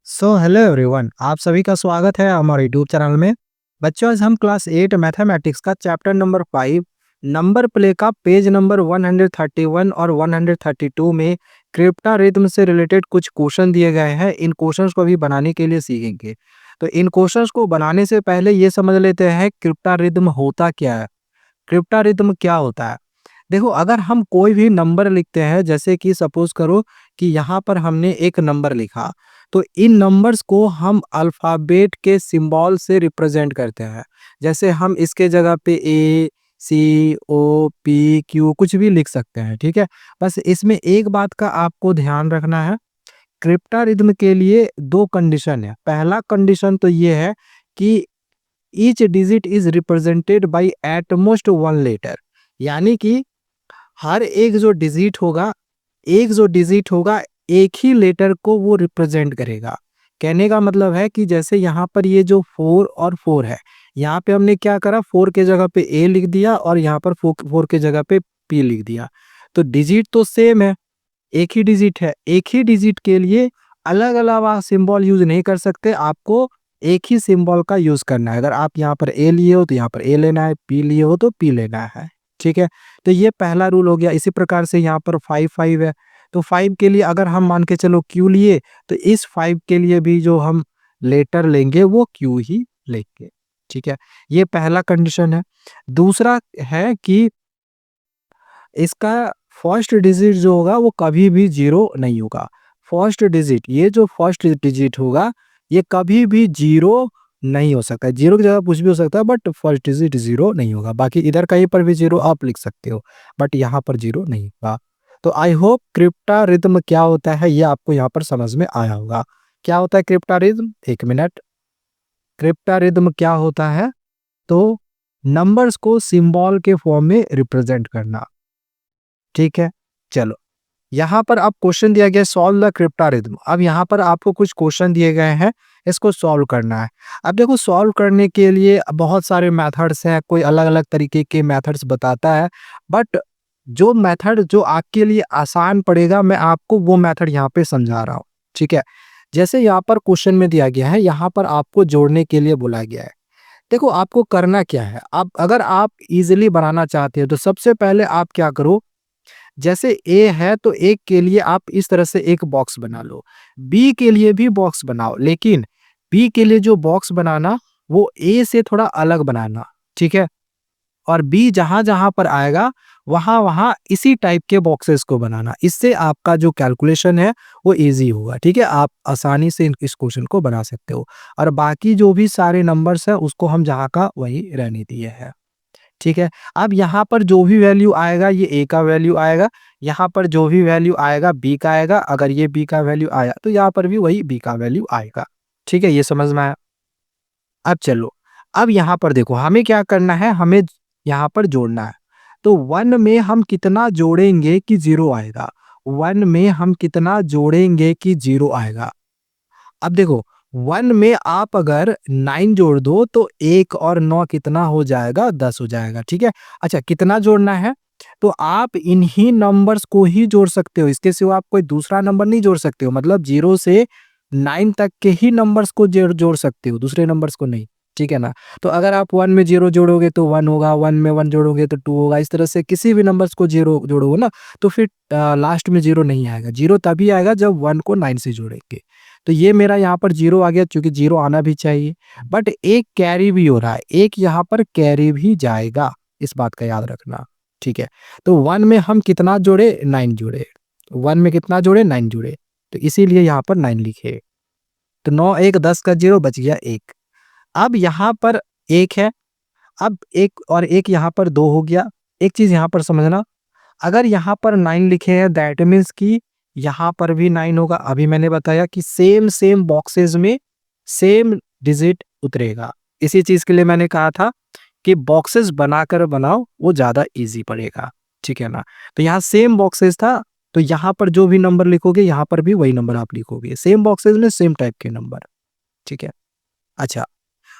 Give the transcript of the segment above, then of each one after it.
Hello everyone, आप सभी का स्वागत है हमारे यूट्यूब चैनल में। बच्चों, आज हम क्लास 8 मैथमेटिक्स का चैप्टर नंबर 5 नंबर प्ले का पेज नंबर 131 और 132 में क्रिप्टा रिदम से रिलेटेड कुछ क्वेश्चन दिए गए हैं। इन क्वेश्चंस को भी बनाने के लिए सीखेंगे। तो इन क्वेश्चंस को बनाने से पहले ये समझ लेते हैं क्रिप्टा रिदम होता क्या है। क्रिप्टा रिदम क्या होता है? देखो, अगर हम कोई भी नंबर लिखते हैं, जैसे कि सपोज करो कि यहाँ पर हमने एक नंबर लिखा, तो इन नंबर्स को हम अल्फ़ाबेट के सिंबल से रिप्रेजेंट करते हैं। जैसे हम इसके जगह पे ए, सी, ओ, पी, क्यू कुछ भी लिख सकते हैं, ठीक है? बस इसमें एक बात का आपको ध्यान रखना है, क्रिप्टा रिदम के लिए 2 कंडीशन है। पहला कंडीशन तो ये है कि each digit is represented by at most 1 letter, यानी कि हर एक जो डिजिट होगा, एक ही लेटर को वो रिप्रेजेंट करेगा। कहने का मतलब है कि जैसे यहाँ पर ये जो 4 और 4 है, यहाँ पे हमने क्या करा, 4 के जगह पे ए लिख दिया और यहाँ पर 4 के जगह पे पी लिख दिया। तो डिजिट तो सेम है, एक ही डिजिट है। एक ही डिजिट के लिए अलग-अलग आप सिंबल यूज़ नहीं कर सकते, आपको एक ही सिंबल का यूज़ करना है। अगर आप यहाँ पर ए लिए हो तो यहाँ पर ए लेना है, पी लिए हो तो पी लेना है, ठीक है? तो ये पहला रूल हो गया। इसी प्रकार से यहाँ पर 5 है, तो 5 के लिए अगर हम मान के चलो क्यू लिए, तो इस 5 के लिए भी जो हम लेटर लेंगे वो क्यू ही लेंगे, ठीक है? ये पहला कंडीशन है। दूसरा है कि इसका फर्स्ट डिजिट जो होगा वो कभी भी 0 नहीं होगा। फर्स्ट डिजिट, ये जो फर्स्ट डिजिट होगा, ये कभी भी 0 नहीं हो सकता है। 0 की जगह कुछ भी हो सकता है, बट फर्स्ट डिजिट 0 नहीं होगा। बाकी इधर कहीं पर भी 0 आप लिख सकते हो, बट यहाँ पर 0 नहीं होगा। तो आई होप क्रिप्टा रिदम क्या होता है ये आपको यहाँ पर समझ में आया होगा। क्या होता है क्रिप्टा रिदम? 1 मिनट। क्रिप्टा रिदम क्या होता है? तो नंबर्स को सिंबल के फॉर्म में रिप्रेजेंट करना, ठीक है? चलो, यहाँ पर अब क्वेश्चन दिया गया है, सॉल्व द क्रिप्टा रिदम। अब यहाँ पर आपको कुछ क्वेश्चन दिए गए हैं, इसको सॉल्व करना है। अब देखो, सॉल्व करने के लिए बहुत सारे मेथड्स हैं, कोई अलग-अलग तरीके के मेथड्स बताता है, बट जो मेथड जो आपके लिए आसान पड़ेगा, मैं आपको वो मेथड यहाँ पे समझा रहा हूँ, ठीक है? जैसे यहाँ पर क्वेश्चन में दिया गया है, यहाँ पर आपको जोड़ने के लिए बोला गया है। देखो, आपको करना क्या है, आप अगर आप इज़िली बनाना चाहते हो, तो सबसे पहले आप क्या करो, जैसे ए है तो ए के लिए आप इस तरह से एक बॉक्स बना लो, बी के लिए भी बॉक्स बनाओ, लेकिन बी के लिए जो बॉक्स बनाना वो ए से थोड़ा अलग बनाना, ठीक है? और बी जहाँ-जहाँ पर आएगा वहाँ-वहाँ इसी टाइप के बॉक्सेस को बनाना। इससे आपका जो कैलकुलेशन है वो ईज़ी होगा, ठीक है? आप आसानी से इस क्वेश्चन को बना सकते हो और बाकी जो भी सारे नंबर्स हैं उसको हम जहाँ का वहीं रहने दिए हैं। ठीक है? अब यहाँ पर जो भी वैल्यू आएगा ये ए का वैल्यू आएगा, यहाँ पर जो भी वैल्यू आएगा बी का आएगा, अगर ये बी का वैल्यू आया तो यहाँ पर भी वही बी का वैल्यू आएगा। ठीक है? ये समझ में आया? अब चलो, अब यहाँ पर देखो हमें क्या करना है, हमें यहाँ पर जोड़ना है। तो 1 में हम कितना जोड़ेंगे कि 0 आएगा? 1 में हम कितना जोड़ेंगे कि 0 आएगा? अब देखो, 1 में आप अगर 9 जोड़ दो तो 1 और 9 कितना हो जाएगा? 10 हो जाएगा, ठीक है? अच्छा, कितना जोड़ना है? तो आप इन्हीं नंबर्स को ही जोड़ सकते हो, इसके सिवा आप कोई दूसरा नंबर नहीं जोड़ सकते हो। मतलब 0 से 9 तक के ही नंबर्स को जोड़ जोड़ सकते हो, दूसरे नंबर्स को नहीं, ठीक है ना? तो अगर आप 1 में 0 जोड़ोगे तो 1 होगा, 1 में 1 जोड़ोगे तो 2 होगा, इस तरह से किसी भी नंबर्स को 0 जोड़ोगे ना, तो फिर लास्ट में 0 नहीं आएगा। 0 तभी आएगा जब 1 को 9 से जोड़ेंगे। तो ये मेरा यहाँ पर 0 आ गया, क्योंकि 0 आना भी चाहिए, बट एक कैरी भी हो रहा है, एक यहाँ पर कैरी भी जाएगा, इस बात का याद रखना, ठीक है? तो 1 में हम कितना जोड़े? 9 जोड़े। 1 में कितना जोड़े? 9 जोड़े, तो इसीलिए यहाँ पर 9 लिखे। तो 9 1 10 का 0 बच गया 1। अब यहाँ पर 1 है, अब 1 और 1 यहाँ पर 2 हो गया। एक चीज़ यहाँ पर समझना, अगर यहाँ पर 9 लिखे हैं दैट मीन्स कि यहाँ पर भी 9 होगा। अभी मैंने बताया कि सेम सेम बॉक्सेस में सेम डिजिट उतरेगा। इसी चीज़ के लिए मैंने कहा था कि बॉक्सेस बनाकर बनाओ, वो ज़्यादा ईज़ी पड़ेगा, ठीक है ना? तो यहाँ सेम बॉक्सेस था, तो यहाँ पर जो भी नंबर लिखोगे यहाँ पर भी वही नंबर आप लिखोगे। सेम बॉक्सेस में सेम टाइप के नंबर, ठीक है? अच्छा,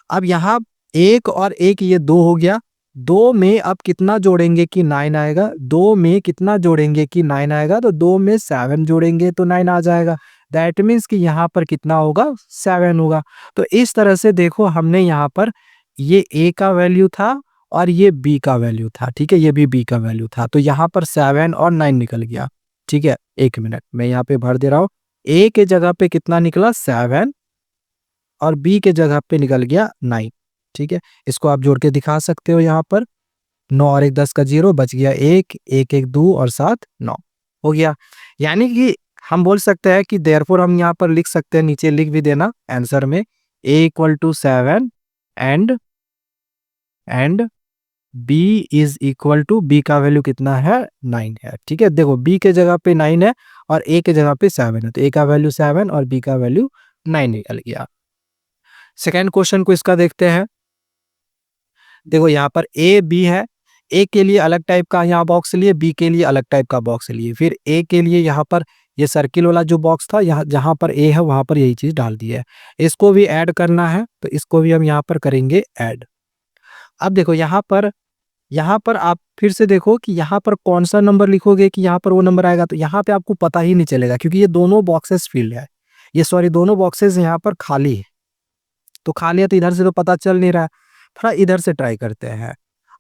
अब यहाँ 1 और 1 ये 2 हो गया। 2 में अब कितना जोड़ेंगे कि 9 आएगा? 2 में कितना जोड़ेंगे कि 9 आएगा? तो 2 में 7 जोड़ेंगे तो 9 आ जाएगा। दैट मीन्स कि यहाँ पर कितना होगा 7 होगा। तो इस तरह से देखो हमने यहाँ पर ये ए का वैल्यू था और ये बी का वैल्यू था, ठीक है, ये भी बी का वैल्यू था, तो यहाँ पर 7 और 9 निकल गया। ठीक है, एक मिनट मैं यहाँ पे भर दे रहा हूँ। ए के जगह पे कितना निकला 7 और बी के जगह पे निकल गया 9। ठीक है, इसको आप जोड़ के दिखा सकते हो। यहाँ पर 9 और 1 10 का 0 बच गया 1 1 1 2 और 7 9 हो गया। यानी कि हम बोल सकते हैं कि देयरफॉर हम यहाँ पर लिख सकते हैं, नीचे लिख भी देना आंसर में a equal to 7 and b is equal to b का वैल्यू कितना है 9 है। ठीक है, देखो b के जगह पे 9 है और a के जगह पे 7 है, तो a का वैल्यू 7 और b का वैल्यू 9 निकल गया। सेकेंड क्वेश्चन को इसका देखते हैं। देखो यहाँ पर ए बी है, ए के लिए अलग टाइप का यहाँ बॉक्स लिए, बी के लिए अलग टाइप का बॉक्स लिए, फिर ए के लिए यहाँ पर ये सर्किल वाला जो बॉक्स था, यहाँ जहाँ पर ए है वहां पर यही चीज डाल दी है। इसको भी ऐड करना है, तो इसको भी हम यहाँ पर करेंगे ऐड। अब देखो यहाँ पर आप फिर से देखो कि यहाँ पर कौन सा नंबर लिखोगे कि यहाँ पर वो नंबर आएगा, तो यहाँ पे आपको पता ही नहीं चलेगा क्योंकि ये दोनों बॉक्सेस फिल्ड है, ये सॉरी दोनों बॉक्सेस यहाँ पर खाली है। तो खाली है तो इधर से तो पता चल नहीं रहा है, थोड़ा इधर से ट्राई करते हैं।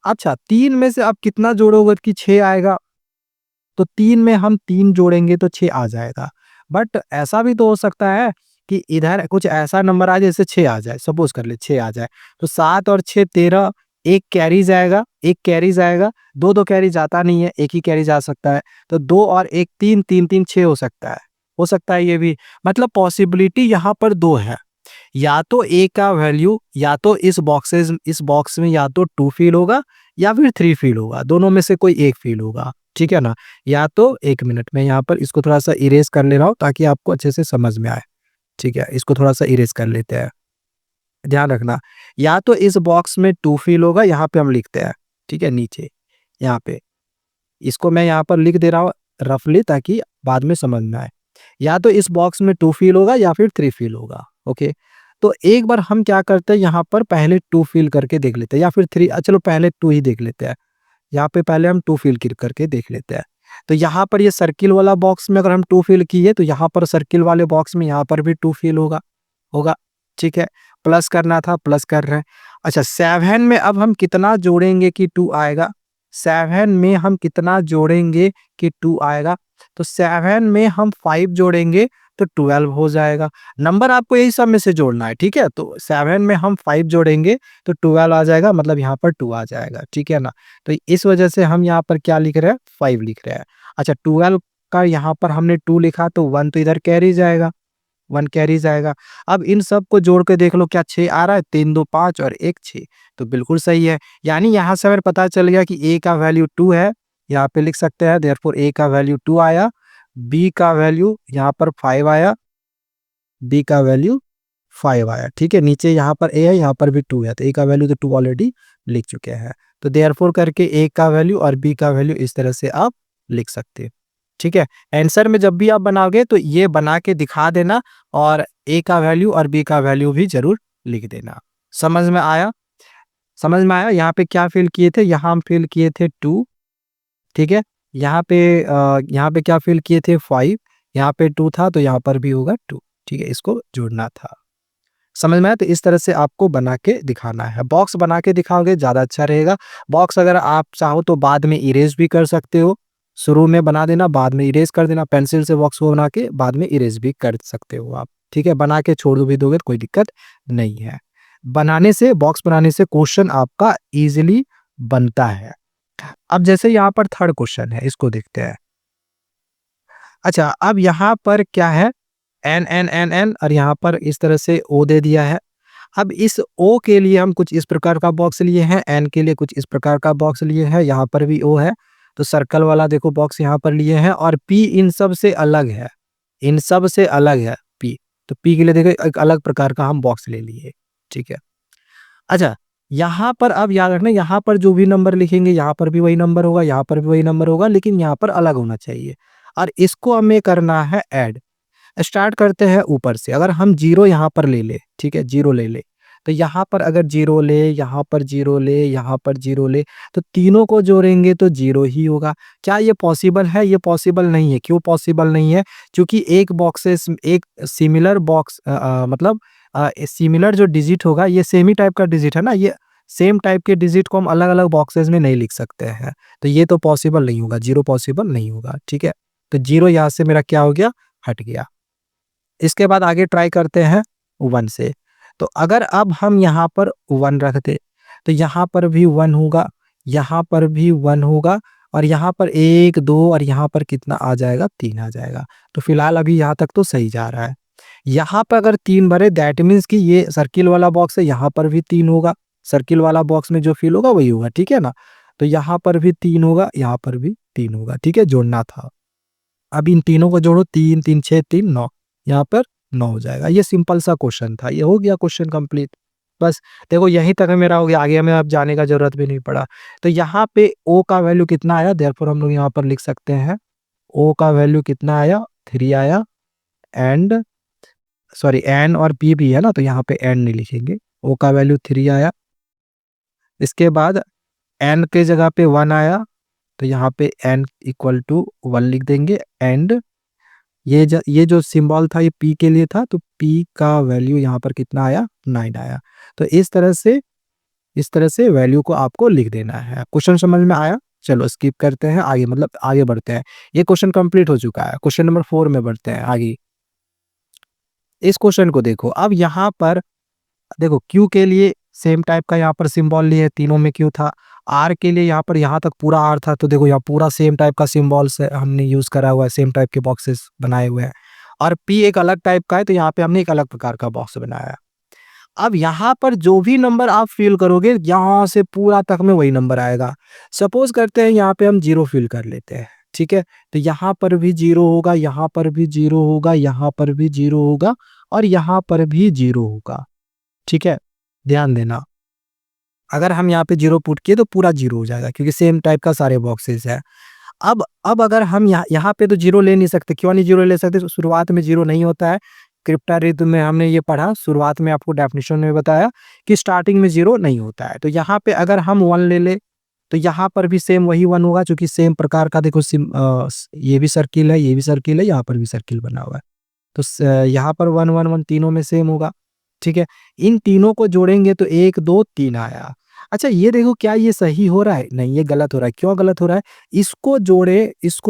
अच्छा, 3 में से आप कितना जोड़ोगे कि 6 आएगा, तो 3 में हम 3 जोड़ेंगे तो 6 आ जाएगा। बट ऐसा भी तो हो सकता है कि इधर कुछ ऐसा नंबर आ जाए जैसे 6 आ जाए, सपोज कर ले 6 आ जाए, तो 7 और 6 13, एक कैरी जाएगा, एक कैरी जाएगा, दो कैरी जाता नहीं है, एक ही कैरी जा सकता है, तो 2 और 1 3 3 3 6 हो सकता है ये भी। मतलब पॉसिबिलिटी यहाँ पर 2 है, या तो ए का वैल्यू या तो इस बॉक्स में या तो 2 फील होगा या फिर 3 फील होगा, दोनों में से कोई एक फील होगा। ठीक है ना, या तो एक मिनट में यहाँ पर इसको थोड़ा सा इरेज कर ले रहा हूँ ताकि आपको अच्छे से समझ में आए। ठीक है, इसको थोड़ा सा इरेज कर लेते हैं, ध्यान रखना, या तो इस बॉक्स में 2 फील होगा, यहाँ पे हम लिखते हैं, ठीक है, नीचे यहाँ पे इसको मैं यहाँ पर लिख दे रहा हूँ रफली ताकि बाद में समझ में आए। या तो इस बॉक्स में 2 फील होगा या फिर 3 फील होगा। ओके, तो एक बार हम क्या करते हैं, यहाँ पर पहले 2 फील करके देख लेते हैं या फिर 3, चलो पहले 2 ही देख लेते हैं। यहाँ पे पहले हम 2 फील करके देख लेते हैं। तो यहाँ पर ये सर्किल वाला बॉक्स में अगर हम 2 फील किए तो यहाँ पर सर्किल वाले बॉक्स में यहाँ पर भी 2 फील होगा होगा ठीक है, प्लस करना था, प्लस कर रहे हैं। अच्छा, 7 में अब हम कितना जोड़ेंगे कि 2 आएगा, 7 में हम कितना जोड़ेंगे कि 2 आएगा, तो 7 में हम 5 जोड़ेंगे तो 12 हो जाएगा। नंबर आपको यही सब में से जोड़ना है, ठीक है, तो 7 में हम 5 जोड़ेंगे तो 12 आ जाएगा, मतलब यहाँ पर 2 आ जाएगा। ठीक है ना, तो इस वजह से हम यहाँ पर क्या लिख रहे हैं, 5 लिख रहे हैं। अच्छा, 12 का यहाँ पर हमने 2 लिखा तो 1 तो इधर कैरी जाएगा, 1 कैरी जाएगा। अब इन सब को जोड़ के देख लो क्या 6 आ रहा है, 3 2 5 और 1 6, तो बिल्कुल सही है। यानी यहाँ से हमें पता चल गया कि ए का वैल्यू 2 है, यहाँ पे लिख सकते हैं, देयरफॉर ए का वैल्यू 2 आया, बी का वैल्यू यहाँ पर 5 आया, बी का वैल्यू 5 आया। ठीक है, नीचे यहाँ पर ए है, यहाँ पर भी 2 है, तो ए का वैल्यू तो 2 ऑलरेडी लिख चुके हैं। तो देयरफॉर करके ए का वैल्यू और बी का वैल्यू इस तरह से आप लिख सकते हैं। ठीक है, आंसर में जब भी आप बनाओगे तो ये बना के दिखा देना और ए का वैल्यू और बी का वैल्यू भी जरूर लिख देना। समझ में आया, समझ में आया। यहाँ पे क्या फिल किए थे, यहाँ हम फिल किए थे 2, ठीक है, यहाँ पे क्या फिल किए थे 5, यहाँ पे 2 था तो यहाँ पर भी होगा 2। ठीक है, इसको जोड़ना था। समझ में आया, तो इस तरह से आपको बना के दिखाना है। बॉक्स बना के दिखाओगे ज्यादा अच्छा रहेगा। बॉक्स अगर आप चाहो तो बाद में इरेज भी कर सकते हो, शुरू में बना देना, बाद में इरेज कर देना, पेंसिल से बॉक्स को बना के बाद में इरेज भी कर सकते हो आप। ठीक है, बना के छोड़ भी दोगे तो कोई दिक्कत नहीं है। बनाने से, बॉक्स बनाने से क्वेश्चन आपका इजीली बनता है। अब जैसे यहाँ पर थर्ड क्वेश्चन है, इसको देखते हैं। अच्छा, अब यहाँ पर क्या है, एन एन एन एन और यहाँ पर इस तरह से ओ दे दिया है। अब इस ओ के लिए हम कुछ इस प्रकार का बॉक्स लिए हैं, एन के लिए कुछ इस प्रकार का बॉक्स लिए हैं, यहाँ पर भी ओ है तो सर्कल वाला देखो बॉक्स यहाँ पर लिए हैं, और पी इन सब से अलग है, इन सब से अलग है पी, तो पी के लिए देखो एक अलग प्रकार का हम बॉक्स ले लिए। ठीक है, अच्छा, यहाँ पर अब याद रखना, यहाँ पर जो भी नंबर लिखेंगे यहाँ पर भी वही नंबर होगा, यहाँ पर भी वही नंबर होगा, लेकिन यहाँ पर अलग होना चाहिए, और इसको हमें करना है ऐड। स्टार्ट करते हैं ऊपर से, अगर हम 0 यहाँ पर ले ले, ठीक है, 0 ले ले, तो यहाँ पर अगर 0 ले, यहाँ पर 0 ले, यहाँ पर 0 ले, तो तीनों को जोड़ेंगे तो 0 ही होगा। क्या ये पॉसिबल है? ये पॉसिबल नहीं है। क्यों पॉसिबल नहीं है? क्योंकि एक बॉक्सेस एक सिमिलर बॉक्स मतलब सिमिलर जो डिजिट होगा ये सेम ही टाइप का डिजिट है ना, ये सेम टाइप के डिजिट को हम अलग-अलग बॉक्सेस में नहीं लिख सकते हैं। तो ये तो पॉसिबल नहीं होगा, 0 पॉसिबल नहीं होगा, ठीक है? तो 0 यहाँ से मेरा क्या हो गया? हट गया। इसके बाद आगे ट्राई करते हैं 1 से। तो अगर अब हम यहाँ पर 1 रख दें, तो यहाँ पर भी 1 होगा, यहाँ पर भी 1 होगा और यहाँ पर 1, 2 और यहाँ पर कितना आ जाएगा? 3 आ जाएगा। तो फिलहाल अभी यहाँ तक तो सही जा रहा है। यहाँ पे अगर 3 भरे दैट मीन्स कि ये सर्किल वाला बॉक्स है, यहाँ पर भी 3 होगा। सर्किल वाला बॉक्स में जो फिल होगा वही होगा, ठीक है ना? तो यहाँ पर भी 3 होगा, यहाँ पर भी 3 होगा, ठीक है? जोड़ना था। अब इन तीनों को जोड़ो 3, 3, 6, 3, 9 यहाँ पर 9 हो जाएगा। ये सिंपल सा क्वेश्चन था। ये हो गया क्वेश्चन कंप्लीट। बस देखो यहीं तक मेरा हो गया, आगे हमें अब जाने का ज़रूरत भी नहीं पड़ा। तो यहाँ पे ओ का वैल्यू कितना आया? देयरफॉर हम लोग यहाँ पर लिख सकते हैं ओ का वैल्यू कितना आया? 3 आया एंड सॉरी एन और पी भी है ना, तो यहाँ पे एन नहीं लिखेंगे। ओ का वैल्यू 3 आया। इसके बाद एन के जगह पे 1 आया, तो यहाँ पे एन इक्वल टू 1 लिख देंगे एंड ये जो सिंबल था ये पी के लिए था, तो पी का वैल्यू यहाँ पर कितना आया? 9 आया। तो इस तरह से वैल्यू को आपको लिख देना है। क्वेश्चन समझ में आया? चलो स्किप करते हैं आगे, मतलब आगे बढ़ते हैं। ये क्वेश्चन कंप्लीट हो चुका है। क्वेश्चन नंबर 4 में बढ़ते हैं आगे। इस क्वेश्चन को देखो, अब यहाँ पर देखो क्यू के लिए सेम टाइप का यहाँ पर सिंबल लिए, तीनों में क्यू था। आर के लिए यहाँ पर यहाँ तक पूरा आर था, तो देखो यहाँ पूरा सेम टाइप का सिंबल से हमने यूज करा हुआ है, सेम टाइप के बॉक्सेस बनाए हुए हैं। और पी एक अलग टाइप का है, तो यहाँ पे हमने एक अलग प्रकार का बॉक्स बनाया है। अब यहाँ पर जो भी नंबर आप फिल करोगे यहाँ से पूरा तक में वही नंबर आएगा। सपोज करते हैं यहाँ पे हम 0 फिल कर लेते हैं, ठीक है? तो यहाँ पर भी 0 होगा, यहाँ पर भी 0 होगा, यहाँ पर भी 0 होगा और यहाँ पर भी 0 होगा, ठीक है? ध्यान देना, अगर हम यहाँ पे 0 पुट किए तो पूरा 0 हो जाएगा क्योंकि सेम टाइप का सारे बॉक्सेस है। अब अगर हम यहाँ पे तो 0 ले नहीं सकते, क्यों नहीं 0 ले सकते? तो शुरुआत में 0 नहीं होता है। क्रिप्टारिथम में हमने ये पढ़ा, शुरुआत में आपको डेफिनेशन में बताया कि स्टार्टिंग में 0 नहीं होता है। तो यहाँ पे अगर हम 1 ले ले तो यहाँ पर भी सेम वही 1 होगा, क्योंकि सेम प्रकार का देखो ये भी सर्किल है, ये भी सर्किल है, यहाँ पर भी सर्किल बना हुआ है। तो यहाँ पर 1, 1, 1 तीनों में सेम होगा, ठीक है? इन तीनों को जोड़ेंगे तो 1, 2, 3 आया। अच्छा ये देखो क्या ये सही हो रहा है? नहीं, ये गलत हो रहा है। क्यों गलत हो रहा है? इसको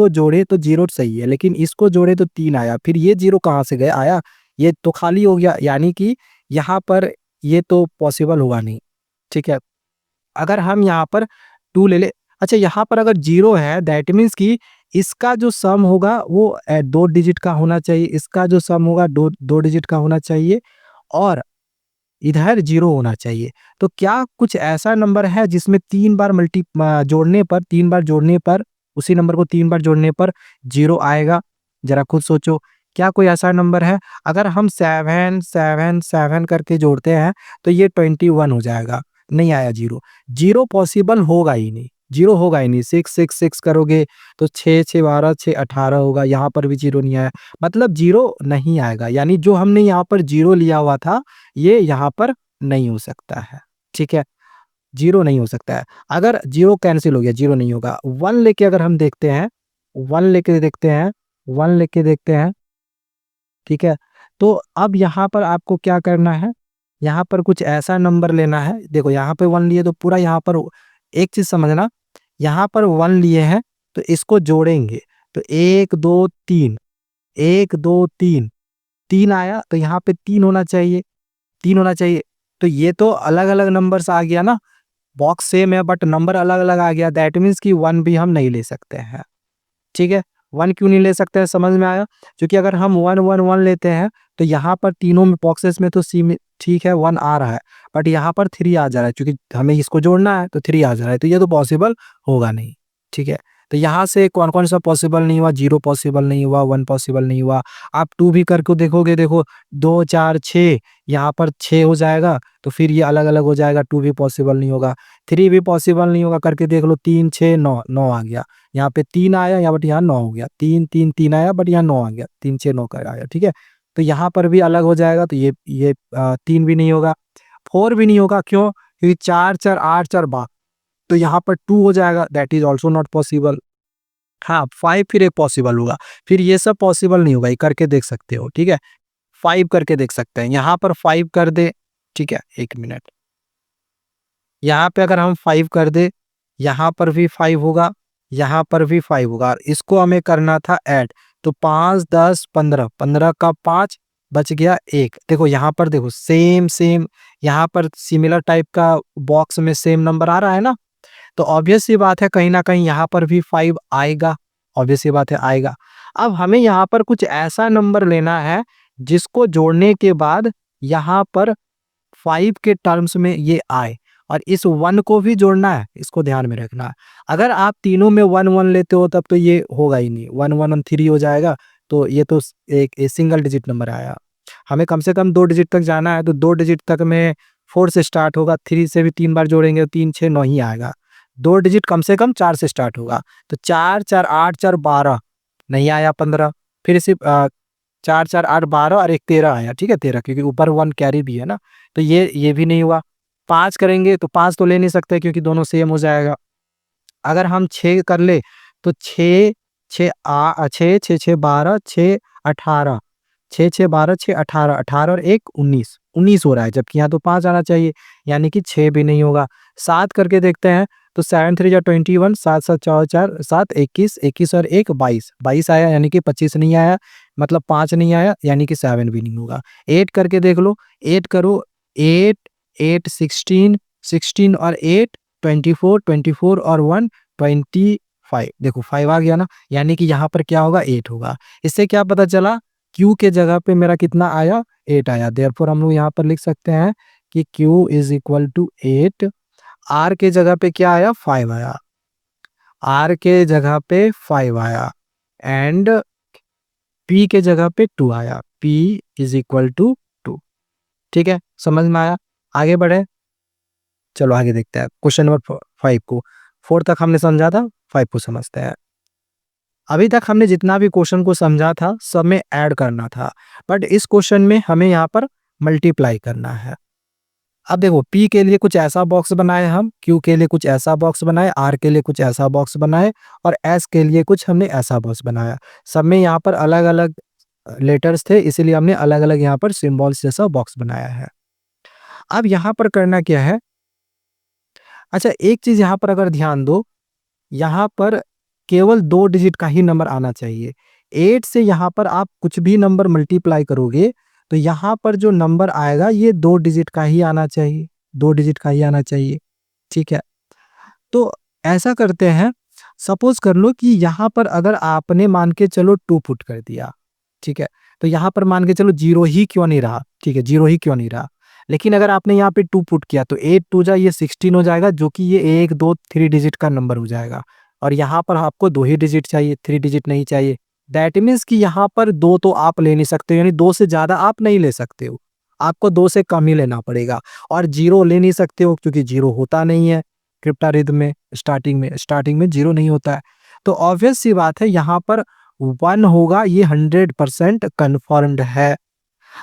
जोड़े तो 0 सही है, लेकिन इसको जोड़े तो 3 आया। फिर ये 0 कहाँ से गया? आया, ये तो खाली हो गया, यानी कि यहाँ पर ये तो पॉसिबल होगा नहीं, ठीक है? अगर हम यहाँ पर 2 ले ले, अच्छा यहाँ पर अगर 0 है दैट मीन्स कि इसका जो सम होगा वो 2 डिजिट का होना चाहिए, इसका जो सम होगा 2 डिजिट का होना चाहिए और इधर 0 होना चाहिए। तो क्या कुछ ऐसा नंबर है जिसमें 3 बार जोड़ने पर उसी नंबर को 3 बार जोड़ने पर 0 आएगा? ज़रा खुद सोचो, क्या कोई ऐसा नंबर है? अगर हम 7, 7, 7 करके जोड़ते हैं तो ये 21 हो जाएगा, नहीं आया 0। 0 पॉसिबल होगा ही नहीं, 0 होगा ही नहीं। 6, 6, 6 करोगे तो 6, 6, 12, 6, 18 होगा, यहाँ पर भी 0 नहीं आया, मतलब 0 नहीं आएगा। यानी जो हमने यहाँ पर 0 लिया हुआ था ये यहाँ पर नहीं हो सकता है, ठीक है? 0 नहीं हो सकता है। अगर 0 कैंसल हो गया, 0 नहीं होगा। 1 लेके अगर हम देखते हैं, 1 लेके देखते हैं, 1 लेके देखते हैं, ठीक है? तो अब यहाँ पर आपको क्या करना है? यहाँ पर कुछ ऐसा नंबर लेना है, देखो यहाँ पे 1 लिए तो पूरा यहाँ पर एक चीज़ समझना, यहाँ पर 1 लिए हैं तो इसको जोड़ेंगे तो 1, 2, 3, 1, 2, 3, 3 आया तो यहाँ पे 3 होना चाहिए, 3 होना चाहिए। तो ये तो अलग-अलग नंबर्स आ गया ना, बॉक्स सेम है बट नंबर अलग-अलग आ गया, दैट मीन्स कि 1 भी हम नहीं ले सकते हैं, ठीक है? 1 क्यों नहीं ले सकते हैं समझ में आया? क्योंकि अगर हम 1, 1, 1 लेते हैं तो यहाँ पर तीनों में बॉक्सेस में तो सी में ठीक है 1 आ रहा है, बट यहाँ पर 3 आ जा रहा है, क्योंकि हमें इसको जोड़ना है तो 3 आ जा रहा है, तो ये तो पॉसिबल होगा नहीं, ठीक है? तो यहाँ से कौन-कौन सा पॉसिबल नहीं हुआ? 0 पॉसिबल नहीं हुआ, 1 पॉसिबल नहीं हुआ। आप 2 भी करके देखोगे, देखो 2, 4, 6 यहाँ पर 6 हो जाएगा, तो फिर ये अलग-अलग हो जाएगा, 2 भी पॉसिबल नहीं होगा, 3 भी पॉसिबल नहीं होगा, करके देख लो 3, 6, 9, 9 आ गया। यहाँ पे 3 आया यहाँ बट यहाँ 9 हो गया, 3, 3, 3 आया बट यहाँ 9 आ गया, 3, 6, 9 का आया, ठीक है? तो यहाँ पर भी अलग हो जाएगा, तो ये 3 भी नहीं होगा। 4 भी नहीं होगा, क्यों? क्योंकि 4 4 8 4 12, तो यहाँ पर 2 हो जाएगा, that is also not possible. हाँ, 5 फिर एक पॉसिबल होगा, फिर ये सब पॉसिबल नहीं होगा, ये करके देख सकते हो, ठीक है? 5 करके देख सकते हैं, यहाँ पर 5 कर दे, ठीक है, 1 मिनट, यहाँ पे अगर हम 5 कर दे, यहाँ पर भी 5 होगा, यहाँ पर भी 5 होगा, और इसको हमें करना था ऐड, तो 5 10 15, 15 का 5 बच गया 1। देखो यहाँ पर, देखो सेम सेम, यहाँ पर सिमिलर टाइप का बॉक्स में सेम नंबर आ रहा है ना, तो ऑब्वियस सी बात है कहीं ना कहीं यहाँ पर भी 5 आएगा, ऑब्वियस सी बात है आएगा। अब हमें यहाँ पर कुछ ऐसा नंबर लेना है जिसको जोड़ने के बाद यहाँ पर 5 के टर्म्स में ये आए, और इस 1 को भी जोड़ना है, इसको ध्यान में रखना है। अगर आप तीनों में 1 1 लेते हो तब तो ये होगा ही नहीं, 1 1 3 हो जाएगा, तो ये तो एक सिंगल डिजिट नंबर आया। हमें कम से कम 2 डिजिट तक जाना है, तो 2 डिजिट तक में 4 से स्टार्ट होगा, 3 से भी 3 बार जोड़ेंगे, 3 6 9 ही आएगा। 2 डिजिट कम से कम 4 से स्टार्ट होगा, तो 4 4 8 4 12 नहीं आया, 15, फिर सिर्फ 4 4 8 12 और एक 13 आया, ठीक है, 13, क्योंकि ऊपर 1 कैरी भी है ना, तो ये भी नहीं हुआ। 5 करेंगे तो 5 तो ले नहीं सकते क्योंकि दोनों सेम हो जाएगा। अगर हम 6 कर ले तो 6 6 6 6 6 12 6 18, 6 6 12 6 18, 18 और 1 19, 19 हो रहा है, जबकि यहाँ तो 5 आना चाहिए, यानी कि 6 भी नहीं होगा। 7 करके देखते हैं, तो 7 3 जा 21, 7 7 4 4 7 21, 21 और 1 22, 22 आया, यानी कि 25 नहीं आया, मतलब 5 नहीं आया, यानी कि 7 भी नहीं होगा। 8 करके देख लो, 8 करो, 8 8 16, 16 और 8 24, 24 और 1 25, देखो 5 आ गया ना, यानी कि यहाँ पर क्या होगा, 8 होगा। इससे क्या पता चला, Q के जगह पे मेरा कितना आया, 8 आया। देयरफॉर हम लोग यहाँ पर लिख सकते हैं कि Q is equal to 8। R के जगह पे क्या आया, 5 आया, R के जगह पे 5 आया, एंड P के जगह पे 2 आया, P इज इक्वल टू 2। ठीक है, समझ में आया? आगे बढ़े, चलो आगे देखते हैं क्वेश्चन नंबर 5 को। 4 तक हमने समझा था, 5 को समझते हैं। अभी तक हमने जितना भी क्वेश्चन को समझा था सब में ऐड करना था, बट इस क्वेश्चन में हमें यहाँ पर मल्टीप्लाई करना है। अब देखो, P के लिए कुछ ऐसा बॉक्स बनाए हम, Q के लिए कुछ ऐसा बॉक्स बनाए, R के लिए कुछ ऐसा बॉक्स बनाए, और S के लिए कुछ हमने ऐसा बॉक्स बनाया। सब में यहाँ पर अलग अलग लेटर्स थे, इसीलिए हमने अलग अलग यहाँ पर सिंबल्स जैसा बॉक्स बनाया है। अब यहाँ पर करना क्या है, अच्छा एक चीज यहाँ पर अगर ध्यान दो, यहाँ पर केवल 2 डिजिट का ही नंबर आना चाहिए। 8 से यहाँ पर आप कुछ भी नंबर मल्टीप्लाई करोगे तो यहाँ पर जो नंबर आएगा ये 2 डिजिट का ही आना चाहिए, 2 डिजिट का ही आना चाहिए। ठीक है, तो ऐसा करते हैं, सपोज कर लो कि यहाँ पर अगर आपने मान के चलो 2 पुट कर दिया, ठीक है, तो यहाँ पर मान के चलो 0 ही क्यों नहीं रहा, ठीक है, 0 ही क्यों नहीं रहा, लेकिन अगर आपने यहाँ पे 2 पुट किया तो 8 2 जा ये 16 हो जाएगा, जो कि ये 1 2 3 डिजिट का नंबर हो जाएगा, और यहाँ पर आपको 2 ही डिजिट चाहिए, 3 डिजिट नहीं चाहिए। दैट मीन्स कि यहाँ पर 2 तो आप ले नहीं सकते, यानी 2 से ज्यादा आप नहीं ले सकते हो, आपको 2 से कम ही लेना पड़ेगा। और 0 ले नहीं सकते हो क्योंकि 0 होता नहीं है क्रिप्टारिथम में, स्टार्टिंग में 0 नहीं होता है, तो ऑब्वियस सी बात है यहाँ पर 1 होगा, ये 100% कन्फर्म्ड है।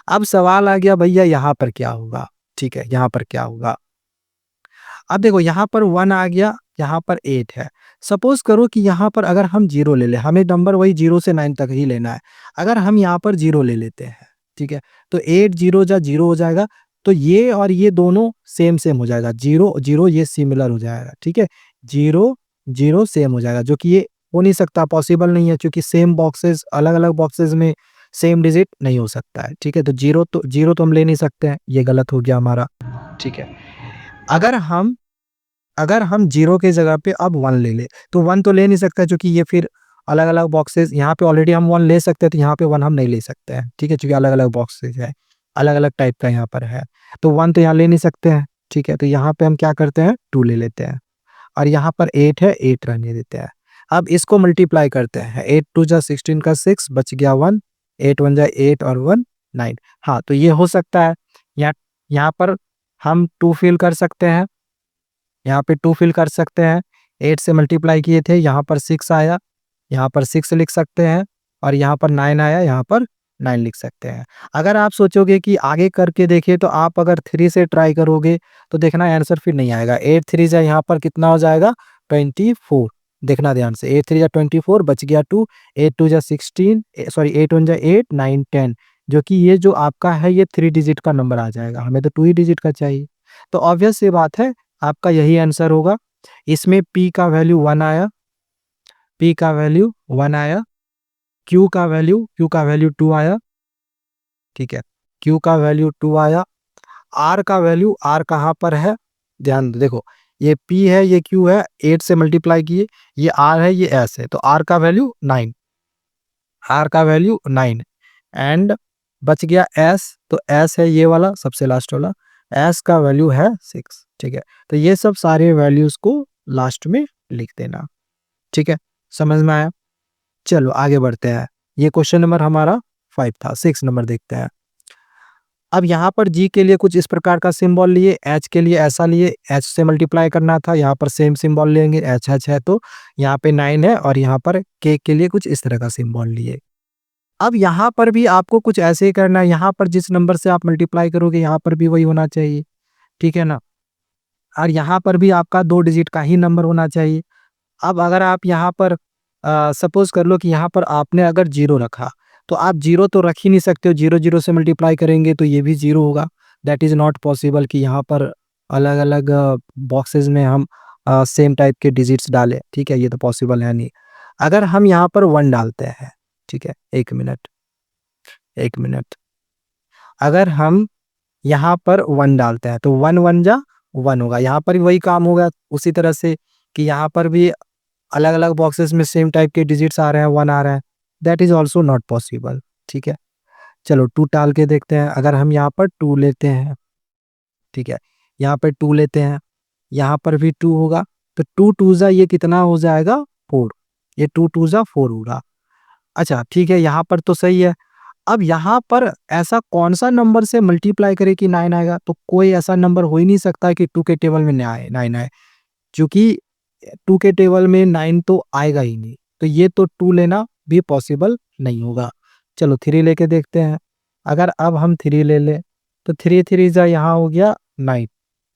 अब सवाल आ गया भैया यहाँ पर क्या होगा, ठीक है, यहाँ पर क्या होगा। अब देखो यहाँ पर 1 आ गया, यहाँ पर 8 है। सपोज करो कि यहाँ पर अगर हम 0 ले ले, हमें नंबर वही 0 से 9 तक ही लेना है, अगर हम यहाँ पर 0 ले लेते हैं, ठीक है, तो 8 0 जा 0 हो जाएगा, तो ये और ये दोनों सेम सेम हो जाएगा, 0 0 ये सिमिलर हो जाएगा, ठीक है, 0 0 सेम हो जाएगा, जो कि ये हो नहीं सकता, पॉसिबल नहीं है, क्योंकि सेम बॉक्सेस, अलग अलग बॉक्सेस में सेम डिजिट नहीं हो सकता है। ठीक है, तो 0 तो हम ले नहीं सकते हैं, ये गलत हो गया हमारा। ठीक है, अगर हम 0 के जगह पे अब 1 ले ले, तो 1 तो ले नहीं सकता, क्योंकि ये फिर अलग अलग बॉक्सेस, यहाँ पे ऑलरेडी हम 1 ले सकते हैं, तो यहाँ पे 1 हम नहीं ले सकते हैं। ठीक है, क्योंकि अलग अलग बॉक्सेस है, अलग अलग टाइप का यहाँ पर है, तो 1 तो यहाँ ले नहीं सकते हैं। ठीक है, तो यहाँ पे हम क्या करते हैं, 2 ले लेते हैं, और यहाँ पर 8 है, 8 रहने देते हैं। अब इसको मल्टीप्लाई करते हैं, 8 2 जा 16 का 6 बच गया 1, 8 1 जा 8 और 1 9। हाँ, तो ये हो सकता है। यहाँ पर हम 2 फिल कर सकते हैं, यहाँ पे 2 फिल कर सकते हैं, 8 से मल्टीप्लाई किए थे, यहाँ पर 6 आया, यहाँ पर 6 लिख सकते हैं, और यहाँ पर 9 आया, यहाँ पर 9 लिख सकते हैं। अगर आप सोचोगे कि आगे करके देखिए तो आप अगर 3 से ट्राई करोगे तो देखना आंसर फिर नहीं आएगा। 8 3 जा यहाँ पर कितना हो जाएगा 24। देखना ध्यान से 8 3 जा 24 बच गया 2, 8 2 जा 16 सॉरी 8 1 जा 8 9 10 जो कि ये जो आपका है ये 3 डिजिट का नंबर आ जाएगा। हमें तो 2 ही डिजिट का चाहिए। तो ऑब्वियस सी बात है आपका यही आंसर होगा। इसमें P का वैल्यू 1 आया, P का वैल्यू 1 आया, Q का वैल्यू 2 आया, ठीक है, Q का वैल्यू 2 आया, R का वैल्यू R कहाँ पर है? ध्यान दो देखो, ये P है, ये Q है, 8 से मल्टीप्लाई किए, ये R है, ये S है, तो R का वैल्यू 9, R का वैल्यू 9 एंड बच गया S, तो S है ये वाला सबसे लास्ट वाला, S का वैल्यू है 6, ठीक है। तो ये सब सारे वैल्यूज को लास्ट में लिख देना, ठीक है, समझ में आया? चलो आगे बढ़ते हैं। ये क्वेश्चन नंबर हमारा 5 था। 6 नंबर देखते हैं। अब यहाँ पर G के लिए कुछ इस प्रकार का सिंबल लिए, H के लिए ऐसा लिए, H से मल्टीप्लाई करना था, यहाँ पर सेम सिंबल लेंगे, H H है तो यहाँ पे 9 है और यहाँ पर K के लिए कुछ इस तरह का सिंबल लिए। अब यहाँ पर भी आपको कुछ ऐसे ही करना है, यहाँ पर जिस नंबर से आप मल्टीप्लाई करोगे यहाँ पर भी वही होना चाहिए, ठीक है ना? और यहाँ पर भी आपका 2 डिजिट का ही नंबर होना चाहिए। अब अगर आप यहाँ पर सपोज कर लो कि यहाँ पर आपने अगर 0 रखा, तो आप 0 तो रख ही नहीं सकते हो, 0 0 से मल्टीप्लाई करेंगे तो ये भी 0 होगा। दैट इज़ नॉट पॉसिबल कि यहाँ पर अलग-अलग बॉक्सेस में हम सेम टाइप के डिजिट्स डालें, ठीक है? ये तो पॉसिबल है नहीं। अगर हम यहाँ पर 1 डालते हैं, ठीक है? 1 मिनट, 1 मिनट। अगर हम यहाँ पर 1 डालते हैं तो 1 1 जा 1 होगा। यहाँ पर भी वही काम होगा उसी तरह से कि यहाँ पर भी अलग-अलग बॉक्सेस में सेम टाइप के डिजिट्स आ रहे हैं, 1 आ रहा है। That is also not possible, ठीक है? चलो 2 डाल के देखते हैं। अगर हम यहाँ पर 2 लेते हैं, ठीक है? यहाँ पे 2 लेते हैं, यहाँ पर भी 2 होगा, तो 2 2 जा ये कितना हो जाएगा 4, ये 2 2 जा 4 होगा। अच्छा ठीक है, यहाँ पर तो सही है। अब यहाँ पर ऐसा कौन-सा नंबर से मल्टीप्लाई करें कि 9 आएगा? तो कोई ऐसा नंबर हो ही नहीं सकता कि 2 के टेबल में 9 आए, क्योंकि 2 के टेबल में 9 तो आएगा ही नहीं, तो ये तो 2 लेना भी पॉसिबल नहीं होगा। चलो 3 लेके देखते हैं। अगर अब हम 3 ले लें, तो 3 3 जा यहाँ हो गया 9,